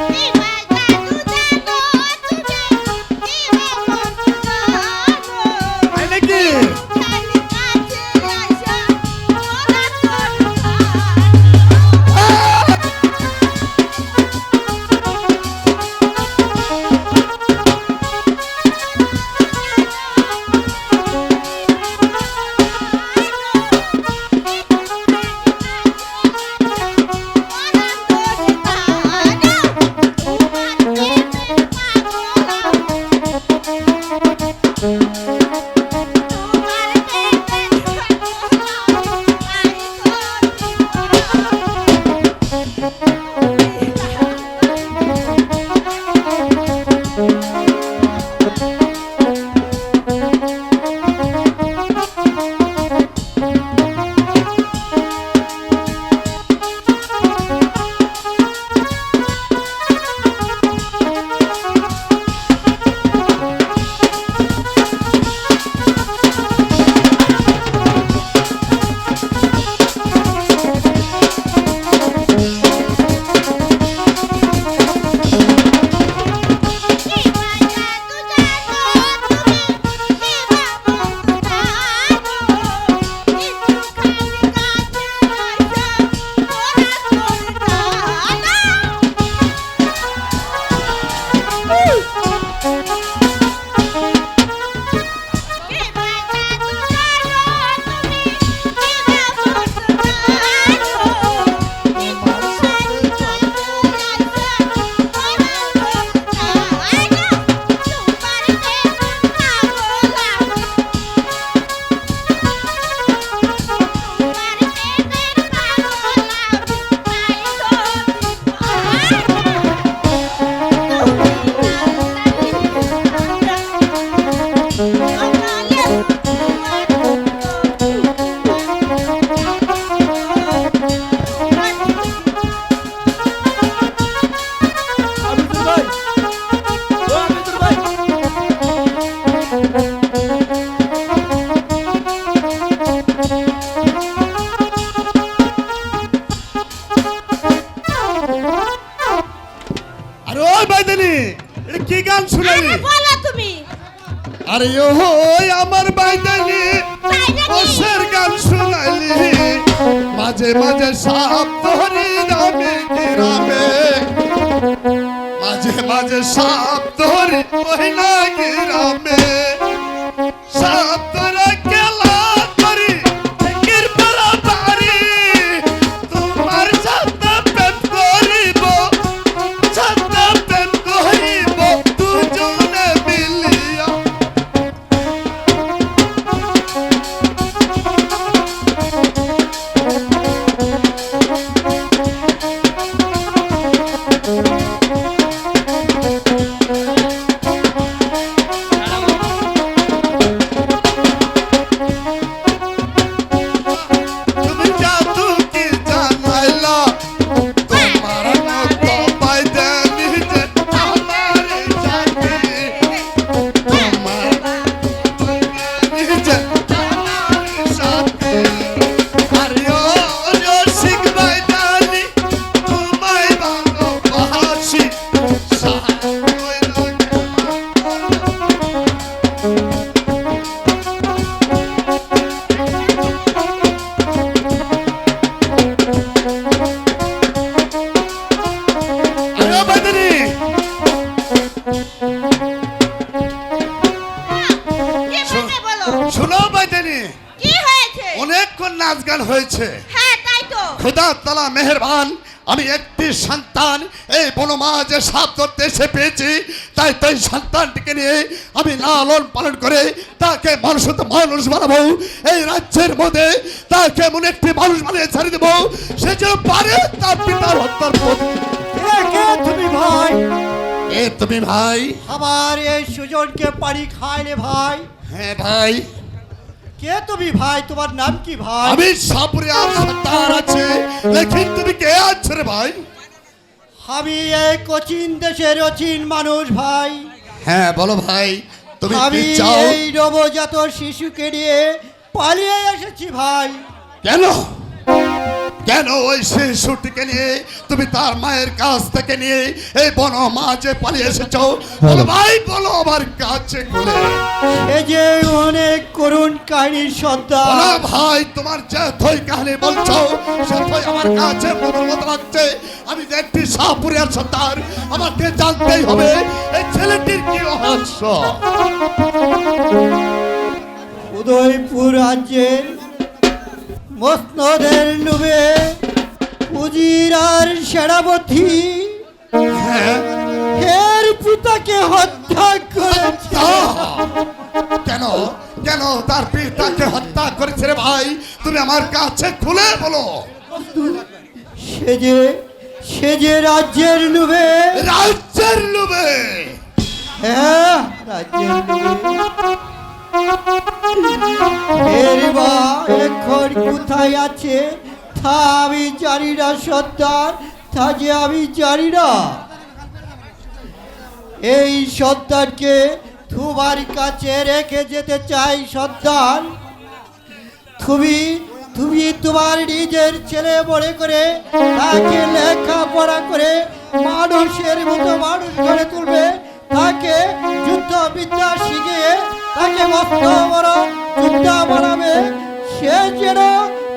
কিবা জাদু জানো তুমি কিবা মন্ত্র জানো এই নাকি? খালি কাছে আইসা পরাণ করে আরে ওই বাইদেনি এটা কি গান শুনালি? বলো তুমি আরে ওই আমার বাইদেনি তাই নাকি? ওসের গান শুনাইলি মাঝে মাঝে সাপ ধরি রামে কি রামে মাঝে মাঝে সাপ ধরি মহিলা গ্রামে সাতরা খেলা করি ঠেকের পালা বাড়ি তোমার সাথে প্রেম করিব সাথে প্রেম করিব দুজনে মিলিয়া তুমি জাদু কি জানাইলা তোমার মতো পাইদানি যে আমার জাতি তোমার নিজে আমার সাথে আরিও রসিক পাইদানি তোমায় ভালোবাসি সাহায্য আরে বাদরি কি বলবে বলো? শোনো বাদরি কি হয়েছে? অনেকক্ষণ নাচ গান হয়েছে হ্যাঁ তাই তো। খোদা তালা মেহেরবান আমি একটি সন্তান এই বনমাঝে সাপ ধরতে এসে পেয়েছি তাই তাই সন্তানটিকে নিয়ে আমি লালন পালন করে তাকে মানুষত মানুষ বানাবো এই রাজ্যের মধ্যে তাকে এমন একটি মানুষ বানিয়ে ছেড়ে দেবো সে যেন পারে তার পিতার হত্যার কে তুমি ভাই? এ তুমি ভাই আমার এই সুজনকে পানি খাইলে ভাই। হ্যাঁ ভাই কে তুমি ভাই? তোমার নাম কি ভাই? আমি সাপুরে আর সন্তান আছে লেকিন তুমি কে আছো রে ভাই আমি এই কোচিন দেশের অচিন মানুষ ভাই। হ্যাঁ বলো ভাই তুমি আমি কি চাও এই নবজাত শিশুকে নিয়ে পালিয়ে এসেছি ভাই। কেন কেন ওই শিশুটিকে নিয়ে তুমি তার মায়ের কাছ থেকে নিয়ে এই বন মাঝে পালিয়ে এসেছো বলো ভাই বলো আমার কাছে খুলে এ যে অনেক করুণ কাহিনীর বলো সন্তান। ভাই তোমার যে থই কাহিনী বলছো সে থই আমার কাছে মনের মতো লাগছে আমি যে একটি সাপুরিয়ার সন্তান আমাকে জানতেই হবে এই ছেলেটির কি রহস্য উদয়পুর রাজ্যের মসনদের নুবে উজিরার সেনাপতি হ্যাঁ এর পিতাকে হত্যা করেছে। কেন কেন তার পিতাকে হত্যা করেছে রে ভাই তুমি আমার কাছে খুলে বলো সে যে রাজ্যের নুবে। রাজ্যের লোভে হ্যাঁ রাজ্যের নুবে। এর বা এখন কোথায় আছে তা আমি জানি না সর্দার, তা যে আমি জানি না। এই সর্দারকে তোমার কাছে রেখে যেতে চাই সর্দার। তুমি তুমি তোমার নিজের ছেলে মনে করে তাকে লেখাপড়া করে মানুষের মতো মানুষ করে তুলবে, তাকে যুদ্ধ বিদ্যা শিখিয়ে তাকে মস্ত বড় যোদ্ধা বানাবে, সে যেন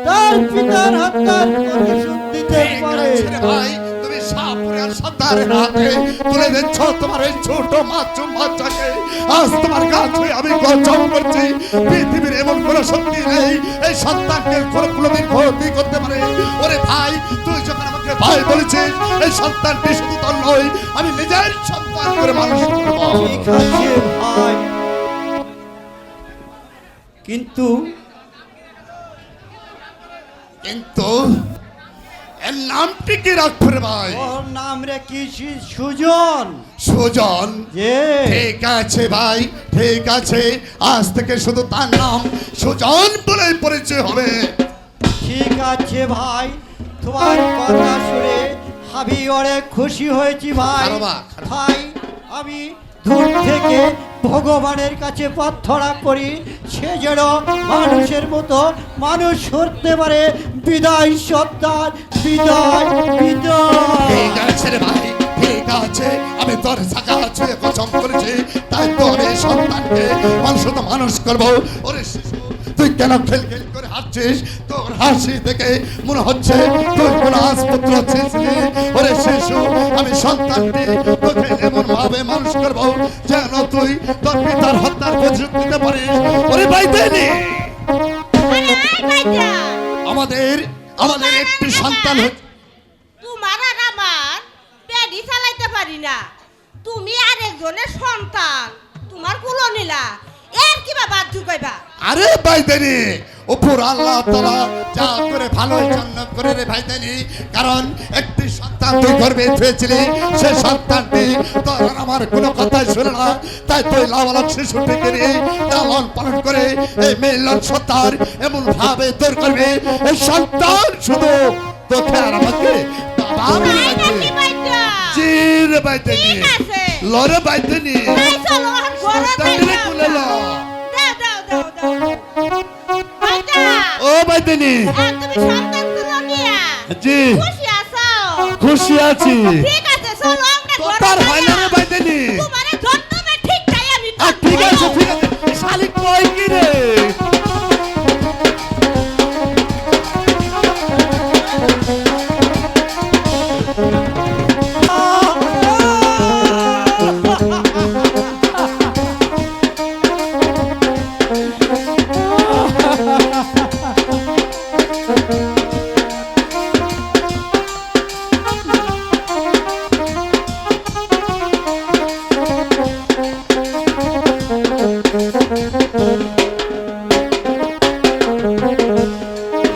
তার পিতার হত্যার প্রতিশোধ দিতে পারে। ভাই তুমি সাপুরিয়ার সন্তানের হাতে তুলে দিচ্ছ তোমার এই ছোট মাসুম বাচ্চাকে আজ তোমার কাছে আমি গর্জন করছি পৃথিবীর এমন কোনো শক্তি নেই এই সন্তানকে কোনোদিন ক্ষতি করতে পারে। ওরে ভাই তুই যখন আমাকে ভাই বলেছিস এই সন্তানটি শুধু তোর নয় আমি নিজের সন্তান করে মানুষ করবো। ঠিক আছে ভাই, কিন্তু কিন্তু এর নামটি কি রাখবে রে ভাই? ওর নাম রে কি সুজন। সুজন যে ঠিক আছে ভাই ঠিক আছে আজ থেকে শুধু তার নাম সুজন বলে পরিচয় হবে। ঠিক আছে ভাই, তোমার কথা শুনে আমি অনেক খুশি হয়েছি ভাই। খারাপ, খারাপ। ভাই আমি দূর থেকে ভগবানের কাছে প্রার্থনা করি সে যেন মানুষের মতো মানুষ হতে পারে। বিদায় সন্তান, বিদায় বিদায়। ঠিক আছে রে ভাই ঠিক আছে আমি তোর জায়গা আছে কসম করেছি তাই তো আমি এই সন্তানকে মানুষ তো মানুষ করবো। ওরে শিশু তুই কেন খেল খেল করে হাসছিস? তোর হাসি থেকে মনে হচ্ছে তুই কোন আসপুত্র ছিস। ওরে শিশু আমি সন্তানটি তোকে এমন ভাবে মানুষ করবো যেন তুই তোর পিতার হত্যার প্রতিশোধ নিতে পারিস। ওরে বাইদেনি, আরে আয় ভাইজান, আমাদের আমাদের একটি সন্তান হয়েছে। তোমার আর আমার পেডি চালাইতে পারি না, তুমি আরেকজনের সন্তান, তোমার কুলো নিলা, এর কিবা বাদ ঢুকাইবা? আরে ভাইদেনি, উপর আল্লাহ তাআলা যা করে ভালোর জন্য করে রে ভাইদেনি, কারণ একটি সন্তান তুই গর্ভে পেয়েছিলি, সে সন্তানটি তোর আর আমার কোনো কথাই শুনে না, তাই তুই লাবালক শিশুটিকে নিয়ে লালন পালন করে এই মিলন সত্তার এমন ভাবে দূর করবে, এই সন্তান শুধু তোকে আর আমাকে বাবা তাই বলে নাকি ভাইজান? চির ভাইদেনি, ঠিক আছে। লরে ভাইদেনি, তাই চলো আর ঘরে সন্তানটিরে যাই, কোলে ল। দাও দাও দাও দাও। ভাইজান, ও ভাইদেনি, আর তুমি সন্তান তুলো নিয়া জি খুশি আছো? খুশি আছি। ঠিক আছে, চলো আমরা ঘরে তোর হয় না যাই। রে ভাইদেনি। তোমারে ধরতে ঠিক তাই আমি ঠিক আছে ঠিক আছে, শালিক কই কি রে?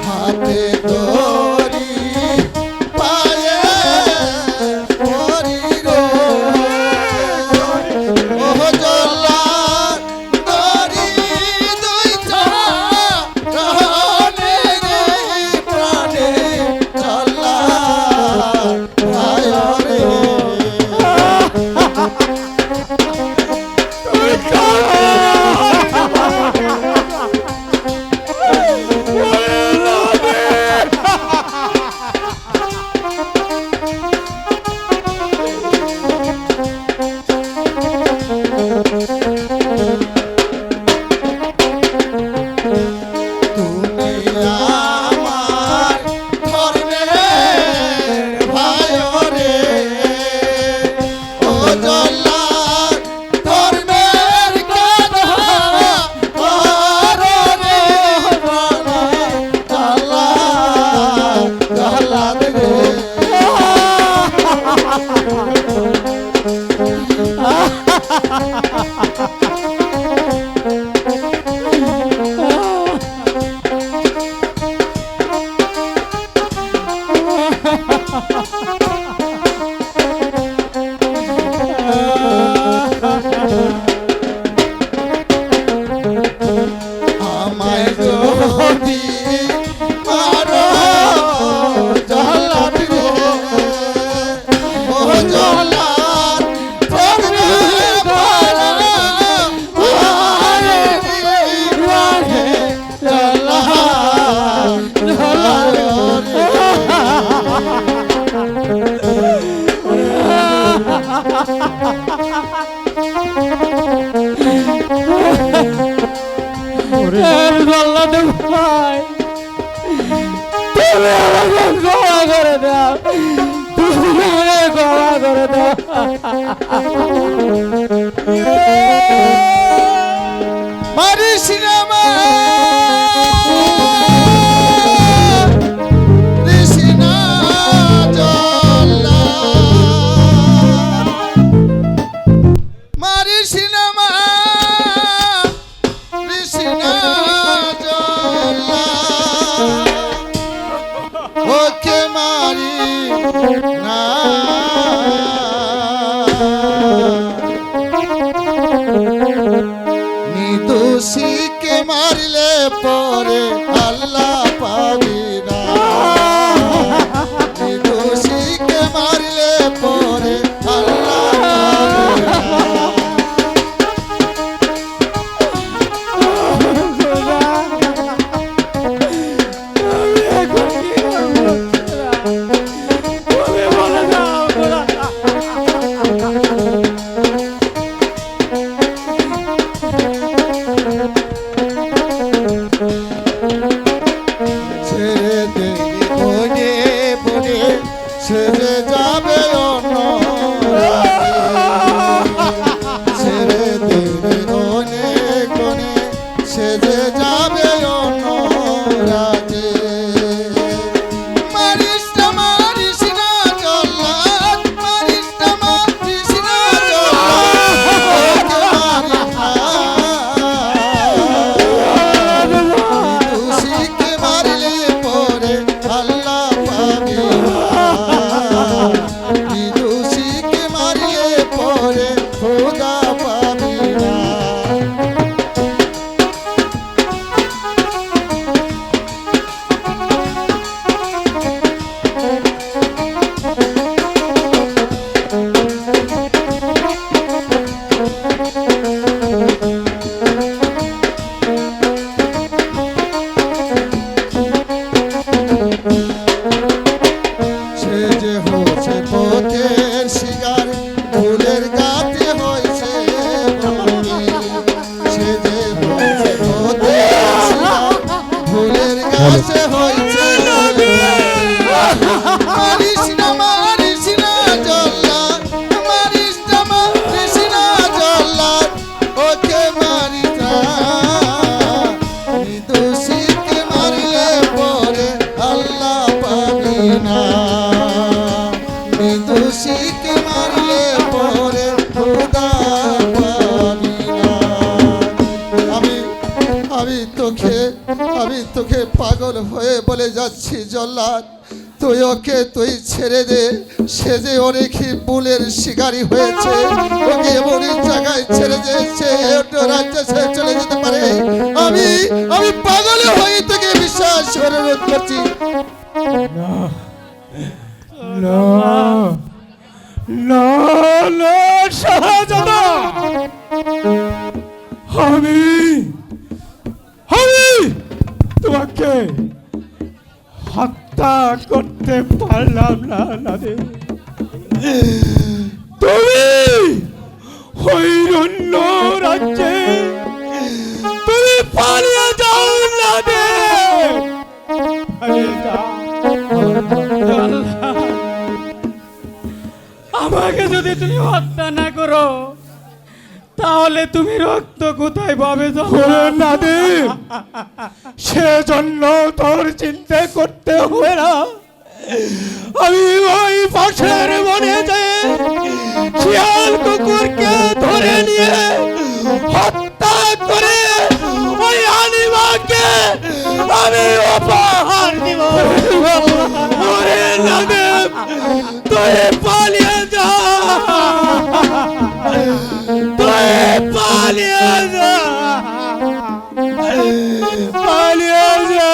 হাতে দড়ি পায়ে পরি গো, ও জল্লাদ দড়ি দুইটা প্রাণে রে প্রাণে জল্লাদ ভাই রে। তুমি আমার ধর্মের ভাই রে, ও জল্লাদ ধর্মের কথা করো রে বলে, জল্লাদ জল্লাদ রে। আমায় যদি মারো জল্লাদ রে, ও জল্লাদ ধরবে পারা, আরে রাহে জল্লাদ জল্লাদ রে। জল্লাদ ভাই, তুমি আমাকে ক্ষমা করে দাও, তুমি আমাকে ক্ষমা করে দাও। মারিস না মা, দিস না জল্লাদ, মারিস না মা, দিস না জল্লাদ, ওকে মারি না। নিদোষীকে মারলে পরে আল্লাহ পাবি না, নিদোষীকে মারলে পরে আল্লাহ পাবি না। সে যে হচ্ছে পথের শিকার ফুলের গাছে হয়েছে বন্দি। সে যে হচ্ছে পথের শিকার ফুলের গাছে হয়েছে বন্দি। মারিস না জল্লাদ, মারিস না জল্লাদ, ওকে মারিস না। নির্দোষীকে মারলে পরে আল্লাহ পাবি না। নির্দোষীকে মারলে পরে খোদা পাবি না। আমি তোকে পাগল হয়ে বলে যাচ্ছি জল্লাদ, তুই ছেড়ে দে। সে যে অনেকই ভুলের শিকারী হয়েছে, ওকে এমন জায়গায় ছেড়ে দে সে অন্য রাজ্যে ছেড়ে চলে যেতে পারে। আমি পাগল হয়ে তোকে বিশ্বাস করে রোধ করছি। শাহজাদা, আমি তোমাকে হত্যা করতে পারলাম না নাদে। তুমি ওই অন্য রাজ্যে তুমি পালিয়ে যাও নাদে, পালিয়ে যাও। আমাকে যদি তুমি হত্যা না করো তাহলে তুমি রক্ত কোথায় পাবে নাদে? সেজন্য তোর চিন্তা করতে হবে না। আমি ওই পাশের বনে যে শিয়াল কুকুরকে ধরে নিয়ে হত্যা করে ওই আনিমাকে আমি উপহার দিব। ওরে নাদে, তুই পালিয়ে যা, তুই পালিয়ে যা, পালিয়ে যা।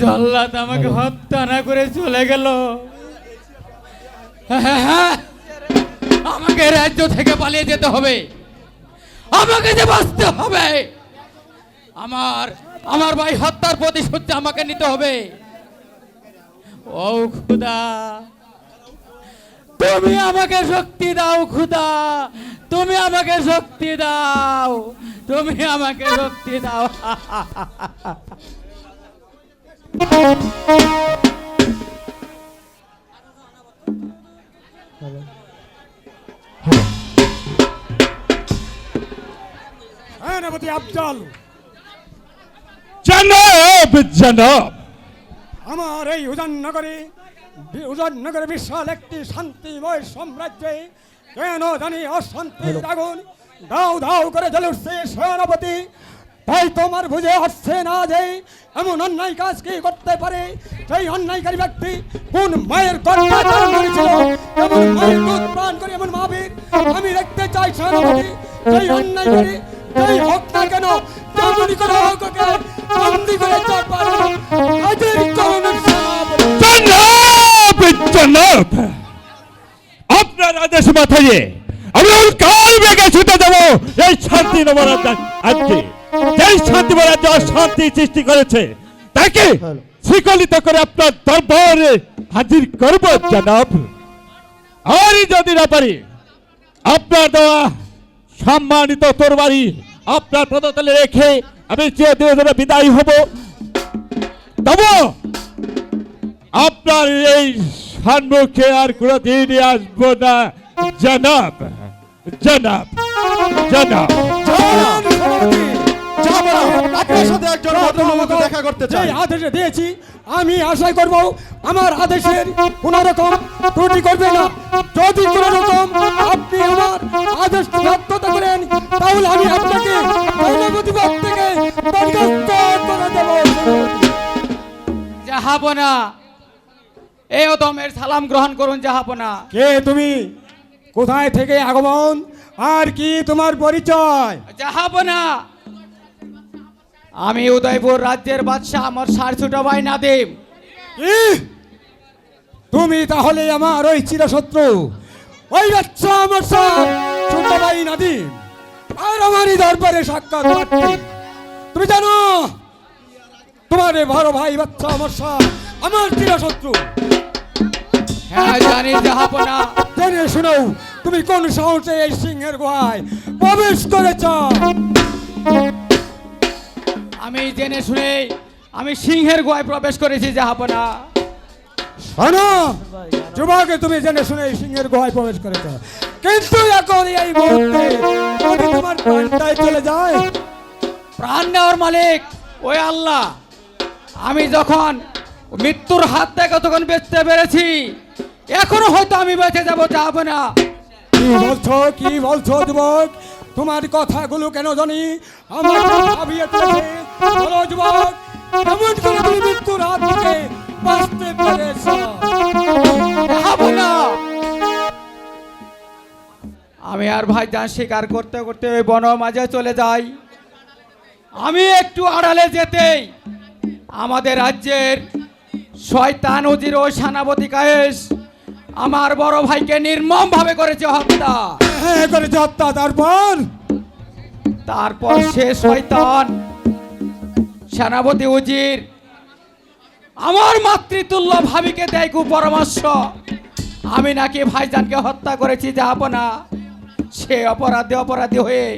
জল্লাদ আমাকে হত্যা না করে চলে গেল। আমাকে রাজ্য থেকে পালিয়ে যেতে হবে, আমাকে যে বাঁচতে হবে। আমার ভাই হত্যার প্রতিশোধ আমাকে নিতে হবে। ও খুদা, তুমি আমাকে শক্তি দাও খুদা, তুমি আমাকে শক্তি দাও, তুমি আমাকে শক্তি দাও। সেনাপতি আফজাল, জনাব, আমার এই উজাননগরে বিশাল একটি শান্তিময় সাম্রাজ্যে কেন জানি অশান্তির আগুন দাউ দাউ করে জ্বলে উঠছে সেনাপতি। তাই তোমার বুঝে আসছে না যে এমন অন্যায় কাজ কি করতে পারে? সেই অন্যায়কারী ব্যক্তি কোন মায়ের গর্ভে ধারণ করেছিল, এমন মায়ের দুধ পান করে এমন মহাবীর আমি দেখতে চাই সেনাপতি। সেই অন্যায়কারী যেই হোক না কেন, যেমনই করে হোক ওকে বন্দি করে চাপানো হাজির করুন সেনাপতি। জনাব, আপনার আদেশ মাথায় আমি কাল বেগে ছুটে যাবো এই শান্তি নবরাজ আজকে যেই শান্তি নবরাজ অশান্তি সৃষ্টি করেছে তাকে শিকলিত করে আপনার দরবারে হাজির করব জনাব। আর যদি না পারি আপনার দেওয়া সম্মানিত তরবারি আপনার পদতলে রেখে আমি চিরদিনের বিদায় হব। তবু আপনার এই সম্মুখে আর কোনদিন আসবো না জনাব, জনাব, জনাব। আপনার সাথে একজন ভদ্রলোক দেখা করতে চাই। আদেশ দিয়েছি, আমি আশা করব আমার আদেশের কোন রকম ত্রুটি করবে না। যদি কোন রকম আপনি আমার আদেশ সত্যতা করেন তাহলে আমি আপনাকে প্রতিবাদ থেকে বরখাস্ত করে দেব। জাহাপনা, এই অদমের সালাম গ্রহণ করুন জাহাপনা। কে তুমি? কোথায় থেকে আগমন? আর কি তোমার পরিচয়? জাহাপনা, আমি উদয়পুর রাজ্যের বাদশাহ, আমার সার ছোট ভাই নাদিম। তুমি তাহলে আমার ওই চিরশত্রু, ওই বাচ্চা আমার ছোট্টভাই নাদিম আর আমারই দরবারে সাক্ষাৎ প্রার্থী। তুমি জানো তোমার এই বড় ভাই বাচ্চা আমার চিরশত্রু। হ্যাঁ জানি জাহাপনা। জেনে শুনো তুমি কোন সাহসে এই সিংহের গুহায় প্রবেশ করেছ? আমি জেনে শুনে আমি সিংহের গুহায় প্রবেশ করেছি জাহাপনা। শোনো যুবকে, তুমি জেনে শুনে এই সিংহের গুহায় প্রবেশ করেছ, কিন্তু এখন এই মুহূর্তে যদি তোমার প্রাণটাই চলে যায়। প্রাণ নেওয়ার মালিক ওই আল্লাহ। আমি যখন মৃত্যুর হাত থেকে তখন বেঁচতে পেরেছি, এখনো হয়তো আমি বেঁচে যাবো জাহাপনা। কি বলছো যুবক? তোমার কথাগুলো কেন জানি আমার ভাবিয়ে তুলেছে। বলো যুবক, কেমন করে তুমি মৃত্যুর হাত থেকে বাঁচতে পেরেছ? জাহাপনা, আমি আর ভাইজান শিকার করতে করতে ওই বন মাঝে চলে যাই। আমি একটু আড়ালে যেতেই আমাদের রাজ্যের শয়তান উজির ও সেনাপতি কায়েস আমার বড় ভাইকে নির্মম ভাবে করেছে হত্যা। হ্যাঁ করেছে হত্যা। তারপর সে শয়তান সেনাপতি উজির আমার মাতৃতুল্য ভাবিকে দেয় কুপরামর্শ আমি নাকি ভাইজানকে হত্যা করেছি জাহাপনা। সে অপরাধী হয়ে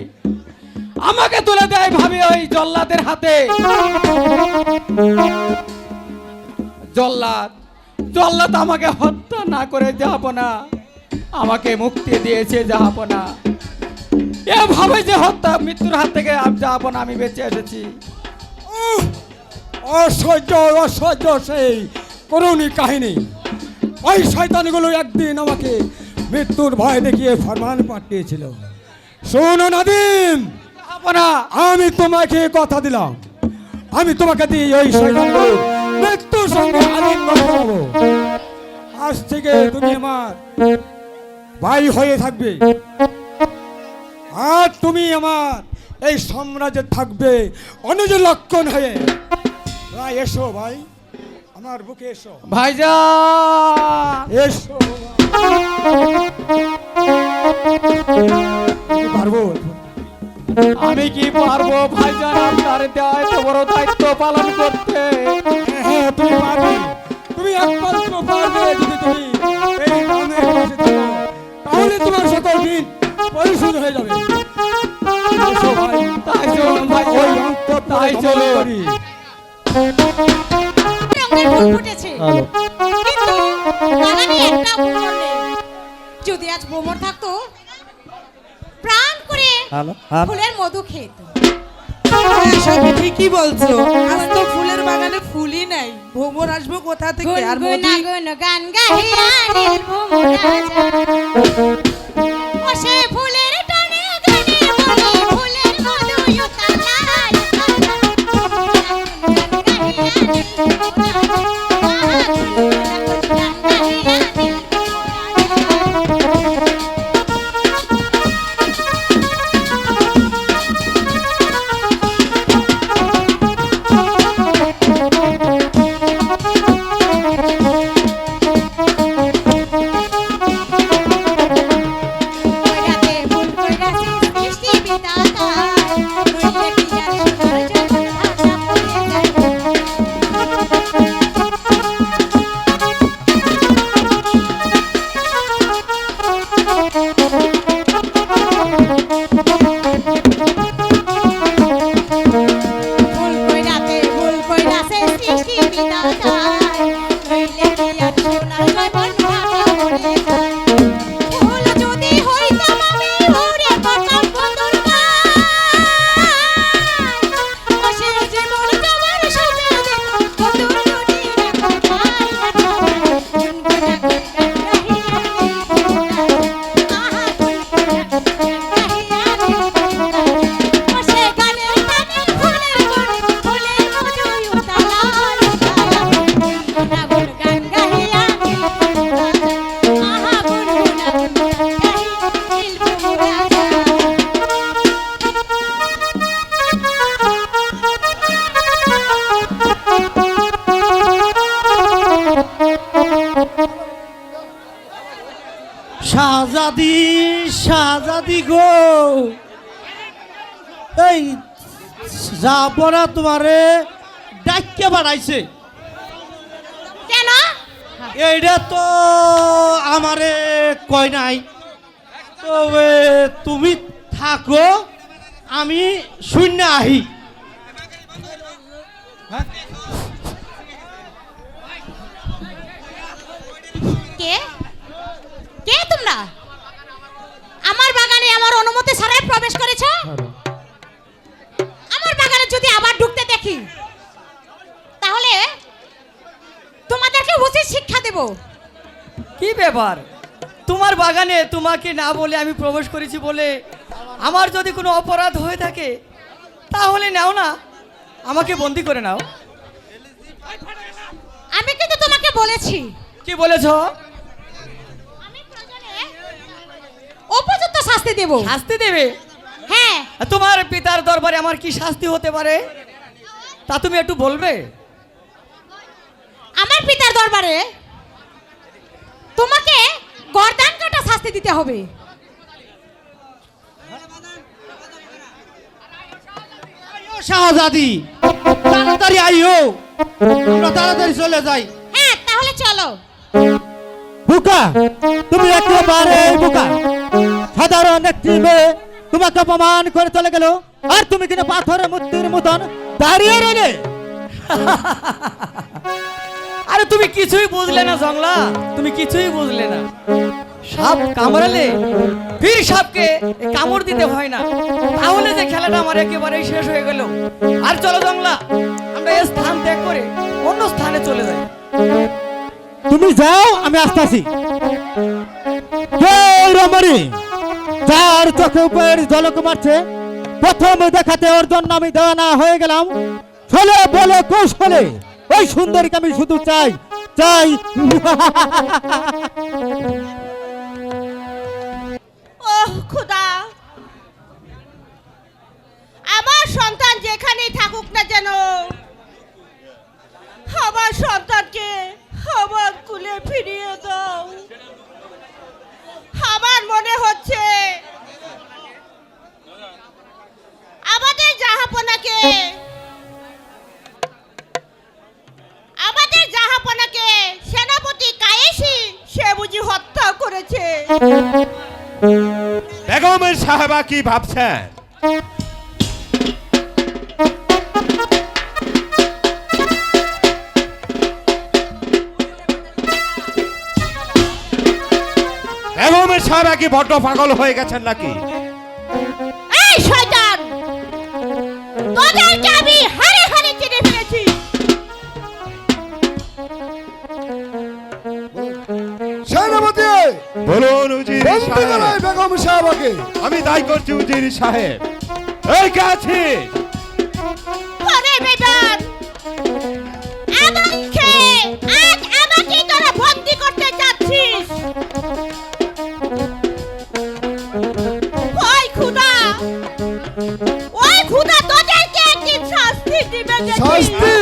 আমাকে তুলে দেয় ভাবি ওই জল্লাদের হাতে। জল্লাদ আমাকে হত্যা না করে জাহাপনা আমাকে মুক্তি দিয়েছে জাহাপনা। এভাবে যে হত্যা মৃত্যুর হাত থেকে জাহাপনা আমি বেঁচে এসেছি। অসহ্য সেই করুণী কাহিনী। ওই শয়তানগুলো একদিন আমাকে মৃত্যুর ভয় দেখিয়ে ফরমান পাঠিয়েছিল। শোনো নাদিম, আমি তোমাকে কথা দিলাম, আমি তোমাকে দিয়ে ওই শয়তানগুলো মৃত্যুর সঙ্গে আলিঙ্গন করবো। আজ থেকে তুমি আমার ভাই হয়ে থাকবে, আর তুমি আমার এই সাম্রাজ্যে থাকবে অনুজ লক্ষণ হয়ে। এসো ভাই, আমার বুকে এসো ভাইজান, এসো। পারবো? আমি কি পারবো ভাইজান আপনার দেওয়া এত বড় দায়িত্ব পালন করতে? হ্যাঁ তুমি পারবে, তুমি একমাত্র পারবে যদি তুমি এই গ্রামের পাশে থাকো, তাহলে তোমার সকল ঋণ পরিশোধ হয়ে যাবে। এসো ভাই, তাই চলুন ভাই, ওই অন্তর তাই চলুন। করি। রঙের ফুল ফুটেছে, কিন্তু বাগানে একটা ভ্রমর নেই। যদি আজ ভ্রমর থাকতো, প্রাণ করে ফুলের মধু খেত। সব ঠিকই বলছো, আজ তো ফুলের বাগানে ফুলই নাই, ভ্রমর আসবো কোথা থেকে? আর মধু গান গাহিয়া নীল ভ্রমর রাজা, বসে ফুলের টানে গানে বলে ফুলের মধু উতালাই। শাহজাদি শাহজাদি গো, এই জাপনা তোমারে ডাক্কে বাড়াইছে। কেন? এইটা তো আমারে কয় নাই, তবে তুমি থাকো, আমি শূন্য আহি। কে কে তোমরা? আমার বাগানে আমার অনুমতি ছাড়াই প্রবেশ করেছো? আমার বাগানে যদি আবার ঢুকতে দেখি তাহলে তোমাদেরকে উচিত শিক্ষা দেব। কি ব্যাপার, তোমার বাগানে তোমাকে না বলে আমি প্রবেশ করেছি বলে আমার যদি কোনো অপরাধ হয়ে থাকে তাহলে নাও না, আমাকে বন্দি করে নাও। আমি কিন্তু তোমাকে বলেছি। কি বলেছো? আমি প্রয়োজনে উপযুক্ত শাস্তি দেব। শাস্তি দেবে? হ্যাঁ। তোমার পিতার দরবারে আমার কি শাস্তি হতে পারে তা তুমি একটু বলবে? আমার পিতার দরবারে তোমাকে গর্দান কাটা শাস্তি দিতে হবে। শাহজাদি তাড়াতাড়ি আইও, আমরা তাড়াতাড়ি চলে যাই। হ্যাঁ, তাহলে চলো। বুকা, তুমি একেবারে বুকা। সাধারণ একটি মেয়ে তোমাকে অপমান করে চলে গেল, আর তুমি কিনা পাথরের মূর্তির মতন দাঁড়িয়ে রইলে। আরে তুমি কিছুই বুঝলে না জংলা, তুমি কিছুই বুঝলে না। সাপ কামড়ালে বীর সাপকে কামড় দিতে হয় না, তাহলে যে খেলাটা আমার একেবারেই শেষ হয়ে গেল। আর চলো জংলা, আমরা এই স্থান ত্যাগ করে অন্য স্থানে চলে যাই। তুমি যাও, আমি আসতেছি। রমণী, যার চোখে উপর ঝলক মারছে, প্রথম দেখাতে ওর জন্য আমি দেওয়ানা হয়ে গেলাম। চলে বলে কৌশলে ওই সুন্দরীকে আমি শুধু চাই চাই। ওহ খোদা, আমার সন্তান যেখানেই থাকুক না যেন, আমার সন্তানকে আমার কুলে ফিরিয়ে দাও। আমার মনে হচ্ছে আমাদের জাহাপনাকে সেনাপতি কায়েসি সে বুঝি হত্যা করেছে। বেগমের সাহেবা কি ভাবছেন? বেগমের সাহেবা কি বড্ড পাগল হয়ে গেছেন নাকি? এই শয়তান, তোদেরকে আমি হারে হারে চিনে ফেলেছি। সেনাপতি, বলুন উজির বন্দি সাহেব। করাই বেগম সাহেবাকে। আমি তাই করছি উজির সাহেব। এই কে আছিস? আরে বেদান, আমাকে আজ আমাকে তোরা বন্দি করতে চাচ্ছিস? ওই খুদা তোদেরকে একদিন শাস্তি দিবে। শাস্তি?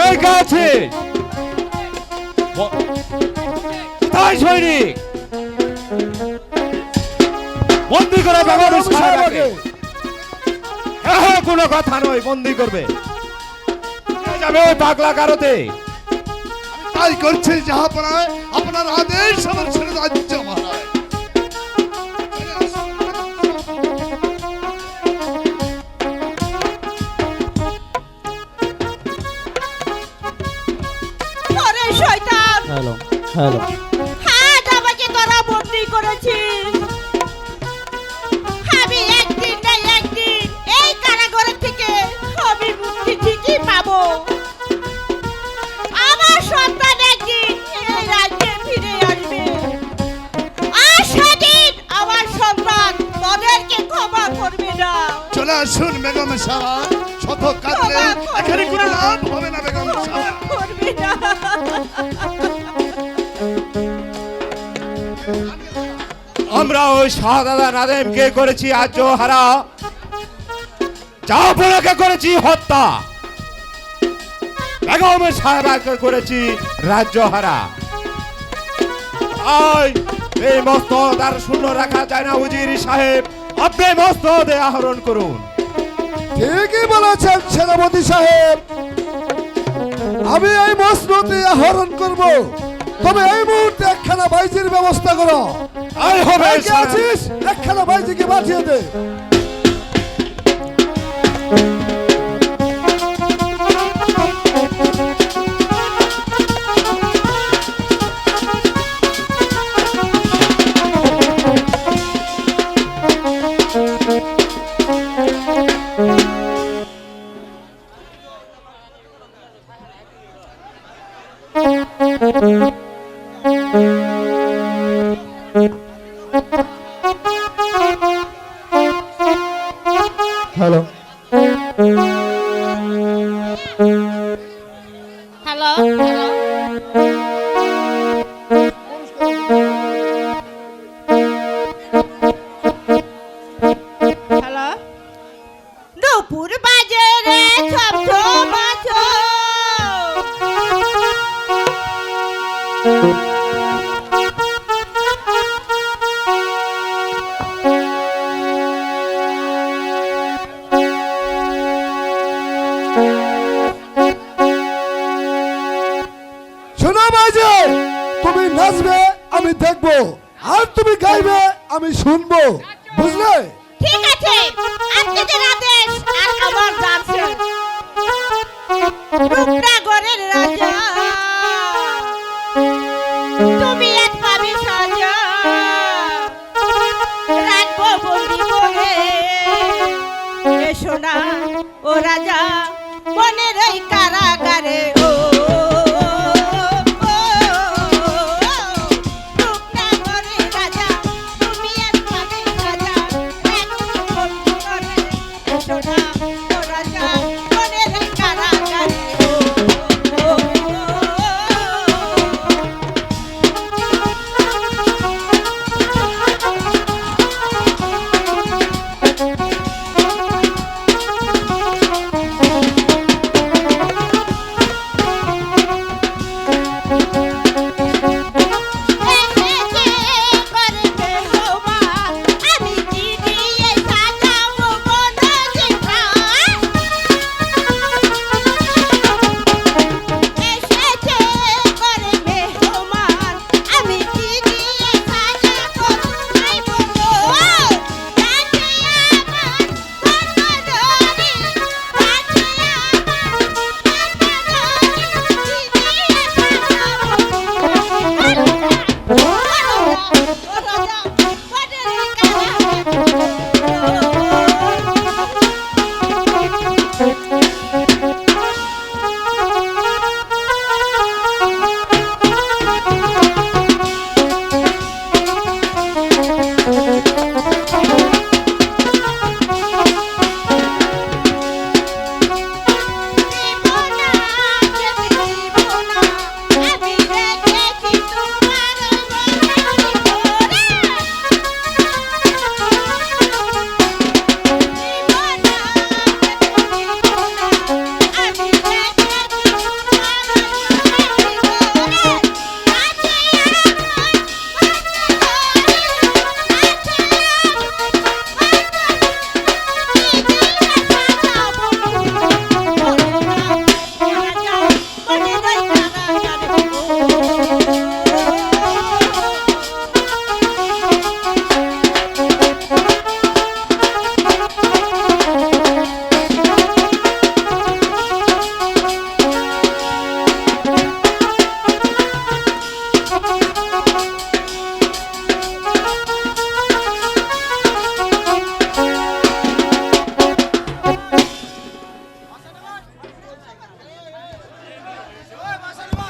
এই কে আছিস? কোথায় সৈনিক? বন্দি করে বেগম সাহেবাকে। হ্যাঁ, কোনো কথা নয়, বন্দি করবে। যাবে ওই পাগলা কারোতে। তাই করছে জাহাপনায়, আপনার আদেশ আমার ছেড়ে যাচ্ছে মহারাজ। আরে শয়তান, হ্যালো হ্যালো, আজ আমাকে তোরা বন্দি করেছিস। আমি একদিন না একদিন এই কারাগার থেকে আমি মুক্তি ঠিকই পাবো। আমার সন্তান একদিন এই রাজ্যে ফিরে আসবে, আর সেদিন আমার সন্তান তোদেরকে ক্ষমা করবে না। চলে আসুন বেগম সাহেবা, শত কাঁদলে এখানে কোনো লাভ হবে না বেগম সাহেবা। করবে না। আমরা ওই শাহজাদা নাদেমকে করেছি আজ হারা, জাহাপনাকে করেছি হত্যা। বেগম সাহেবাকে করেছি রাজ্যহারা। এই মস্তদ আর শূন্য রাখা যায় না উজির সাহেব, আপনি মস্তদ আহরণ করুন। ঠিকই বলেছেন সেনাপতি সাহেব, আমি এই মসনদে আহরণ করব। তবে এই মুহূর্তে একখানা বাইজির ব্যবস্থা করো। আয় হবে এই কে আছিস? একখানা বাইজিকে পাঠিয়ে দে। হ্যালো, হ্যালো হ্যালো, দুপুর বাজে রে ছবছো বাজো। শোনো বাইজি, তুমি নাচবে আমি দেখবো, আর তুমি গাইবে আমি শুনবো, বুঝলে? ঠিক আছে, আপনাদের আদেশ আর আমার যাচ্ছে। রূপনগরের রাজা, তুমি এক পাবি সাজা, রাখবো বন্দি করে। এসো না ও রাজা মনের এই কারাগারে। ও রূপনগরের রাজা, তুমি এক পাবি সাজা, রাখবো বন্দি করে। এসো না ও রাজা মনের এই কারাগারে।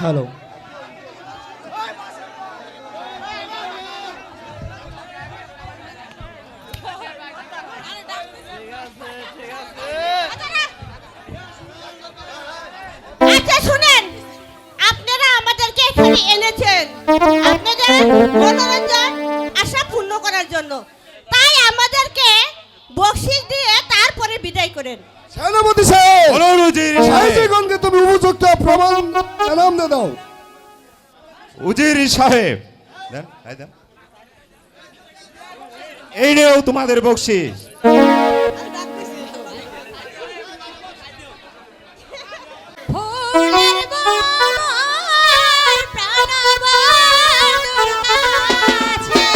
হ্যালো, আচ্ছা শুনেন, আপনারা আমাদেরকে এখানে এনেছেন আপনাদের মনোরঞ্জন আশা পূর্ণ করার জন্য, তাই আমাদেরকে বকশিশ দিয়ে তারপরে বিদায় করেন। সেনাপতি সাহেব, বলুন উজির সাহেব। সাহেবগণকে তুমি উপযুক্ত প্রমাণ নাম দিয়ে দাও। উজির সাহেব দেন, এই দেন। এই নেও তোমাদের বকশিস। ফুলের বর প্রাণবর দুর্গাছে,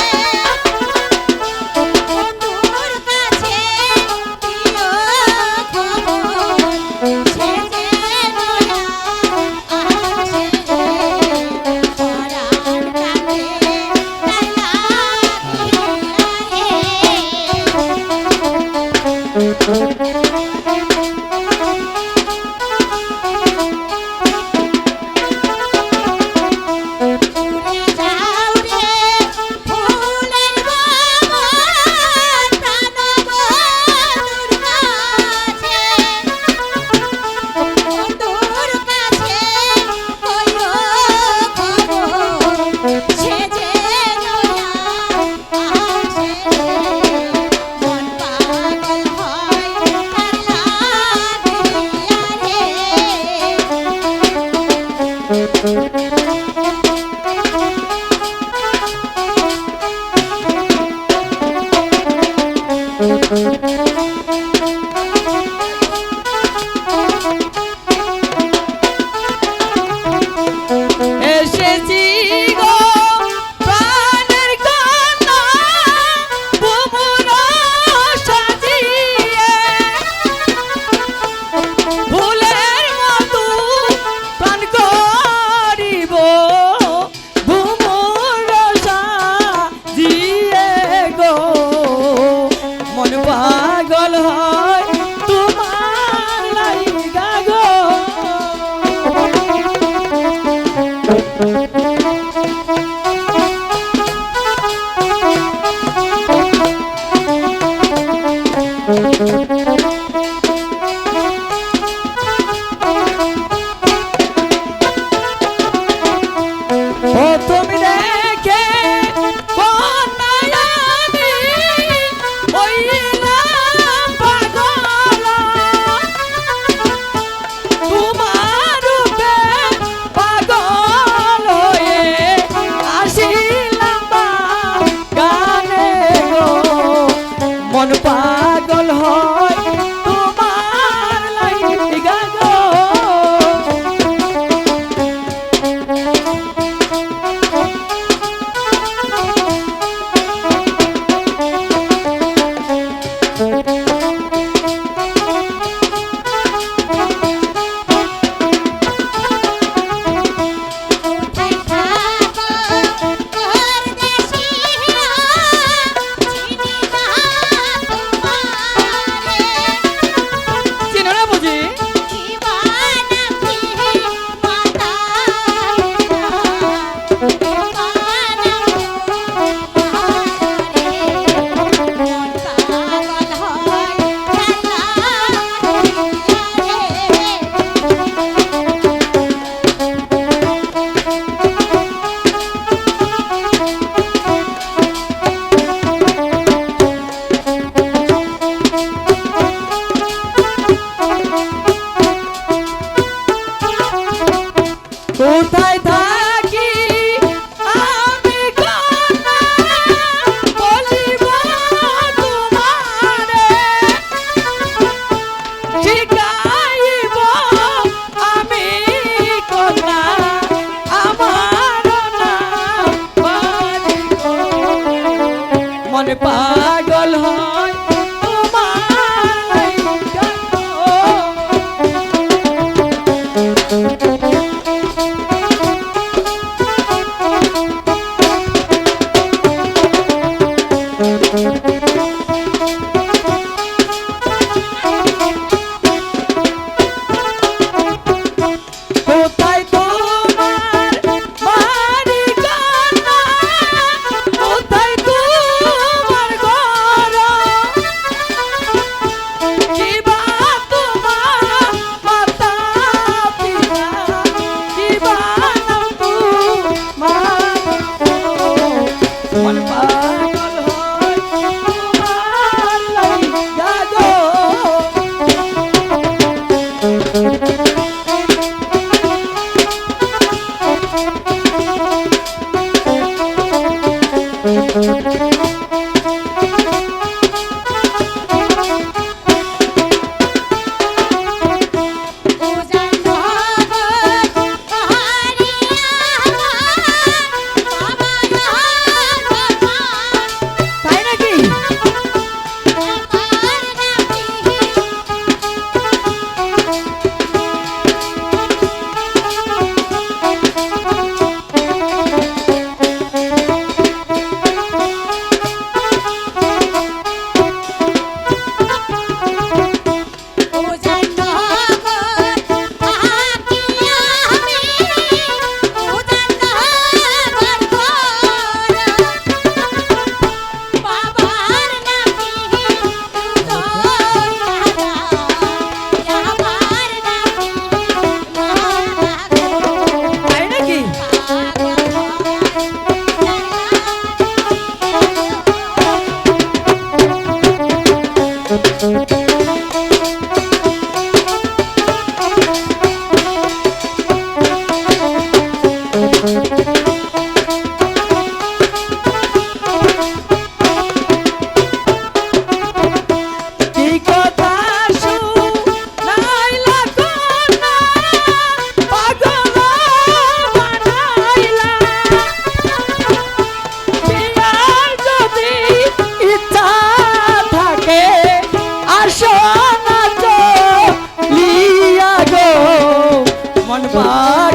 বন্ধুর কাছে দিও খবর, সে যেন আসে, পরাণ কাঁদে তার লাগিয়া রে। এসেছি গো প্রাণের কন্যা ভুবন সাজিয়ে, ফুলের মতো প্রাণ করিব ভুবন সাজিয়ে গো, মন পাগল হয় তোমার লাইগা গো। প্রথম দেখে কন্যায় আমি হইলাম পাগল, তোমার রূপে পাগল হয়ে আসিলাম গানে গো, মন পাগল হয় তোমার লাইগা গো। কোথায় থাকো পরদেশিয়া, চিনি না তোমারে, চিনো না বুঝি? দিওয়ানা কি মাতা মেরা, দিওয়ানা তোমারে, মন পাগল হয় তার লাগিয়া রে। কোথায় থাকি আমি কন্যা বলিব তোমারে, শিখাইব আমি কন্যা আমার নাম বাড়িব, মন পাগল হয় তোমার লাইগা গো। কোথায় তোমার বাড়ি কন্যা, কোথায় তোমার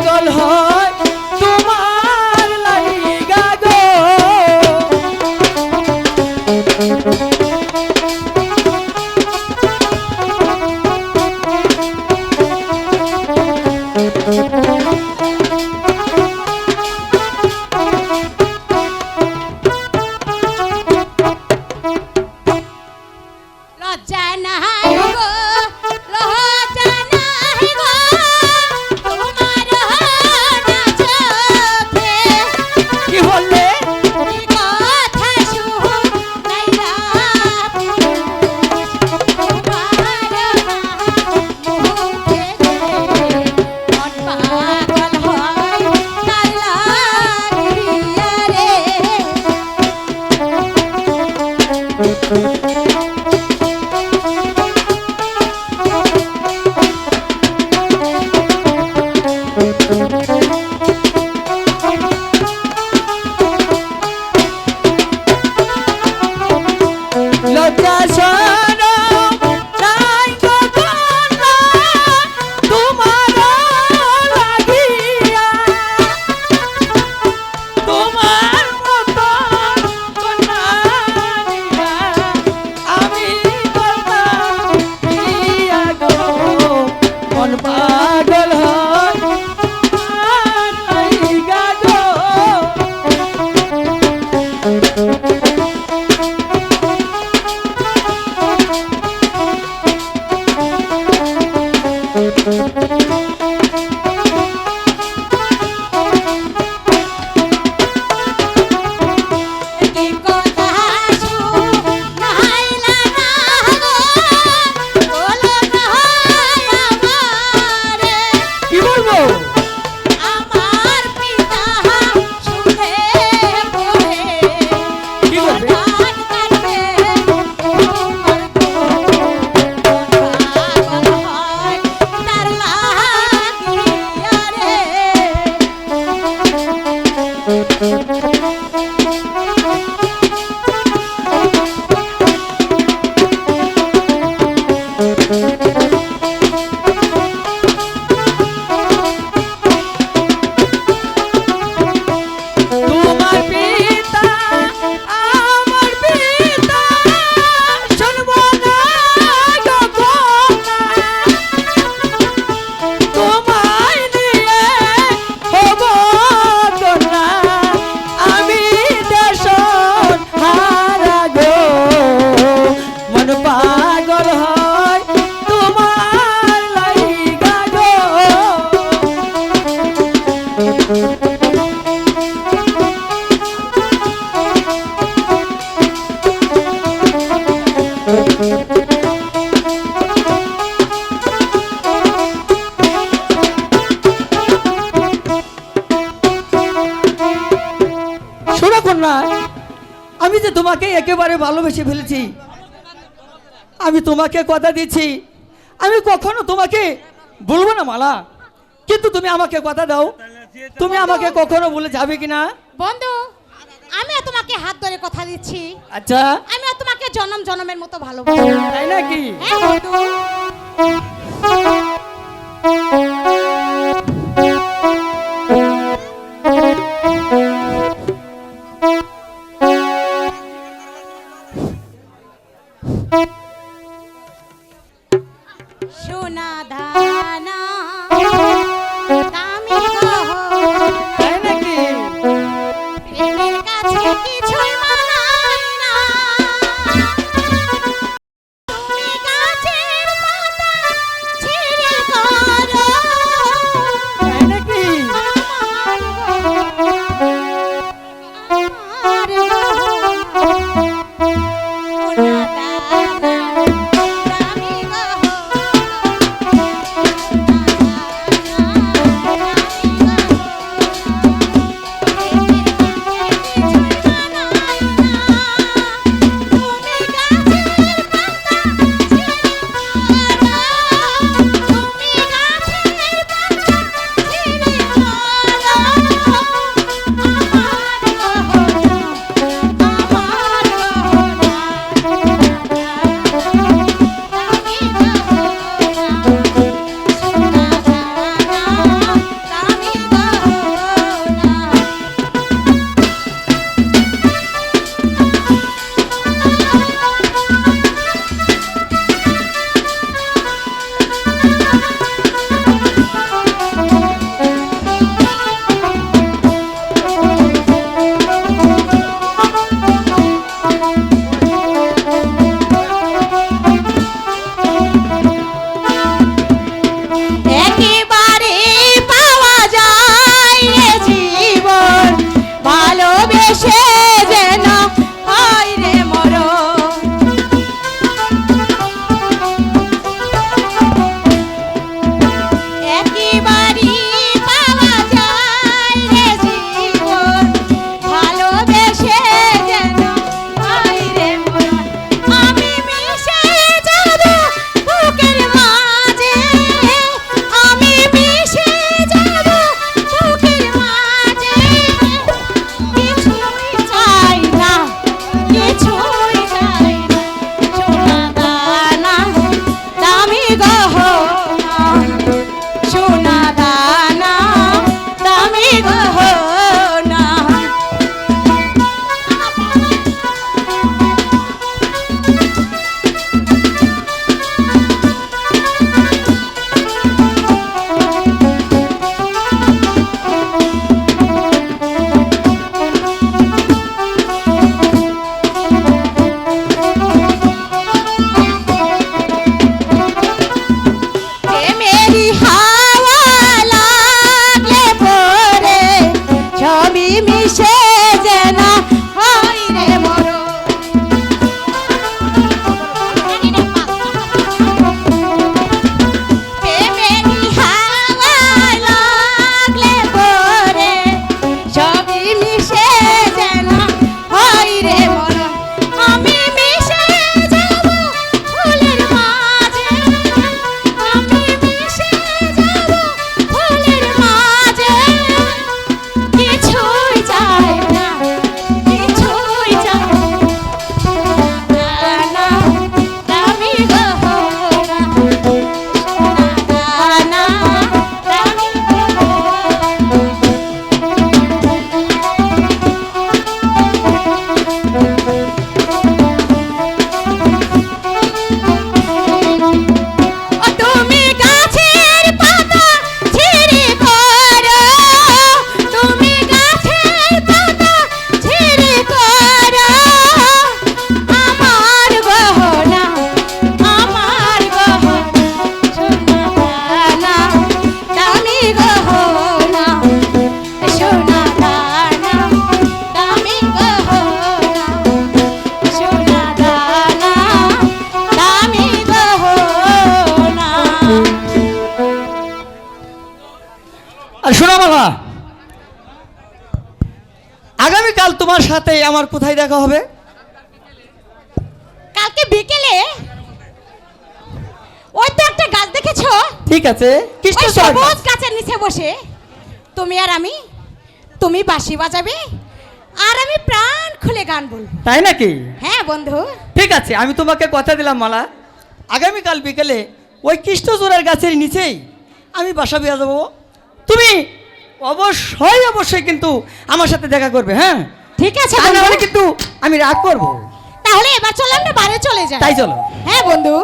পাগল হয় তোমার লাইগা গো লজ্জা নাই গো লজ্জা নাই গো তোমার না চোখে কি বললে এই কথা শুনাইলা তোমার মুখে মন পাগল হয় তার লাগিয়া রে লজ্জা শরম নাই গো কন্যা তোমার লাগিয়া তোমার মতো কন্যা নিয়া আমি করতাম বিয়া গো মন পাগল হয় তোমার লাইগা গো কি কথা শুনাইলা না গো বলো না আমারে কি বলবো আমার পিতা শুনে পড়ে কি বলবে কান কাটবে তোমার পাগল হয় তার লাগিয়া রে তোমার পিতা আমার পিতা শুনবো না গো কন্যা তোমায় নিয়ে হব কন্যা আমি দেশন হারা গো মন পাগল হয় তোমার লাইগা গো শোনো কন্যা আমি যে তোমাকে একেবারে ভালোবেসে ফেলেছি আমি তোমাকে কথা দিচ্ছি আমি কখনো তোমাকে বলবো না মালা কিন্তু তুমি আমাকে কথা দাও তুমি আমাকে কখনো বলে যাবে কিনা বন্ধু আমিও তোমাকে হাত ধরে কথা দিচ্ছি আচ্ছা আমিও তোমাকে জনম জনমের মতো ভালোবাসি তাই নাকি হ্যাঁ বন্ধু সোনা দানা দামি গহনা তাই নাকি প্রেমের কাছে কিছুই মানায় না তুমি গাছের পাতা ছিঁড়ে করো আগামীকাল তোমার সাথে আমার কোথায় দেখা হবে? কালকে বিকেলে ওই তো একটা গাছ দেখেছো? ঠিক আছে, ওই কৃষ্ণচূড়ার গাছ। সবুজ গাছের নিচে বসে তুমি আর আমি, তুমি বাঁশি বাজাবে আর আমি প্রাণ খুলে গান বলবো। তাই নাকি? হ্যাঁ বন্ধু। ঠিক আছে, আমি তোমাকে কথা দিলাম মালা, আগামীকাল বিকেলে ওই কৃষ্ণচূড়ার গাছের নিচেই আমি বাসা বেয়া যাবো। তুমি অবশ্যই অবশ্যই কিন্তু আমার সাথে দেখা করবে, হ্যাঁ? ঠিক আছে তা না বন্ধু। হলে কিন্তু আমি রাগ করবো। তাহলে এবার চলো আমরা বাড়ি চলে যাই। তাই চলো। হ্যাঁ বন্ধু।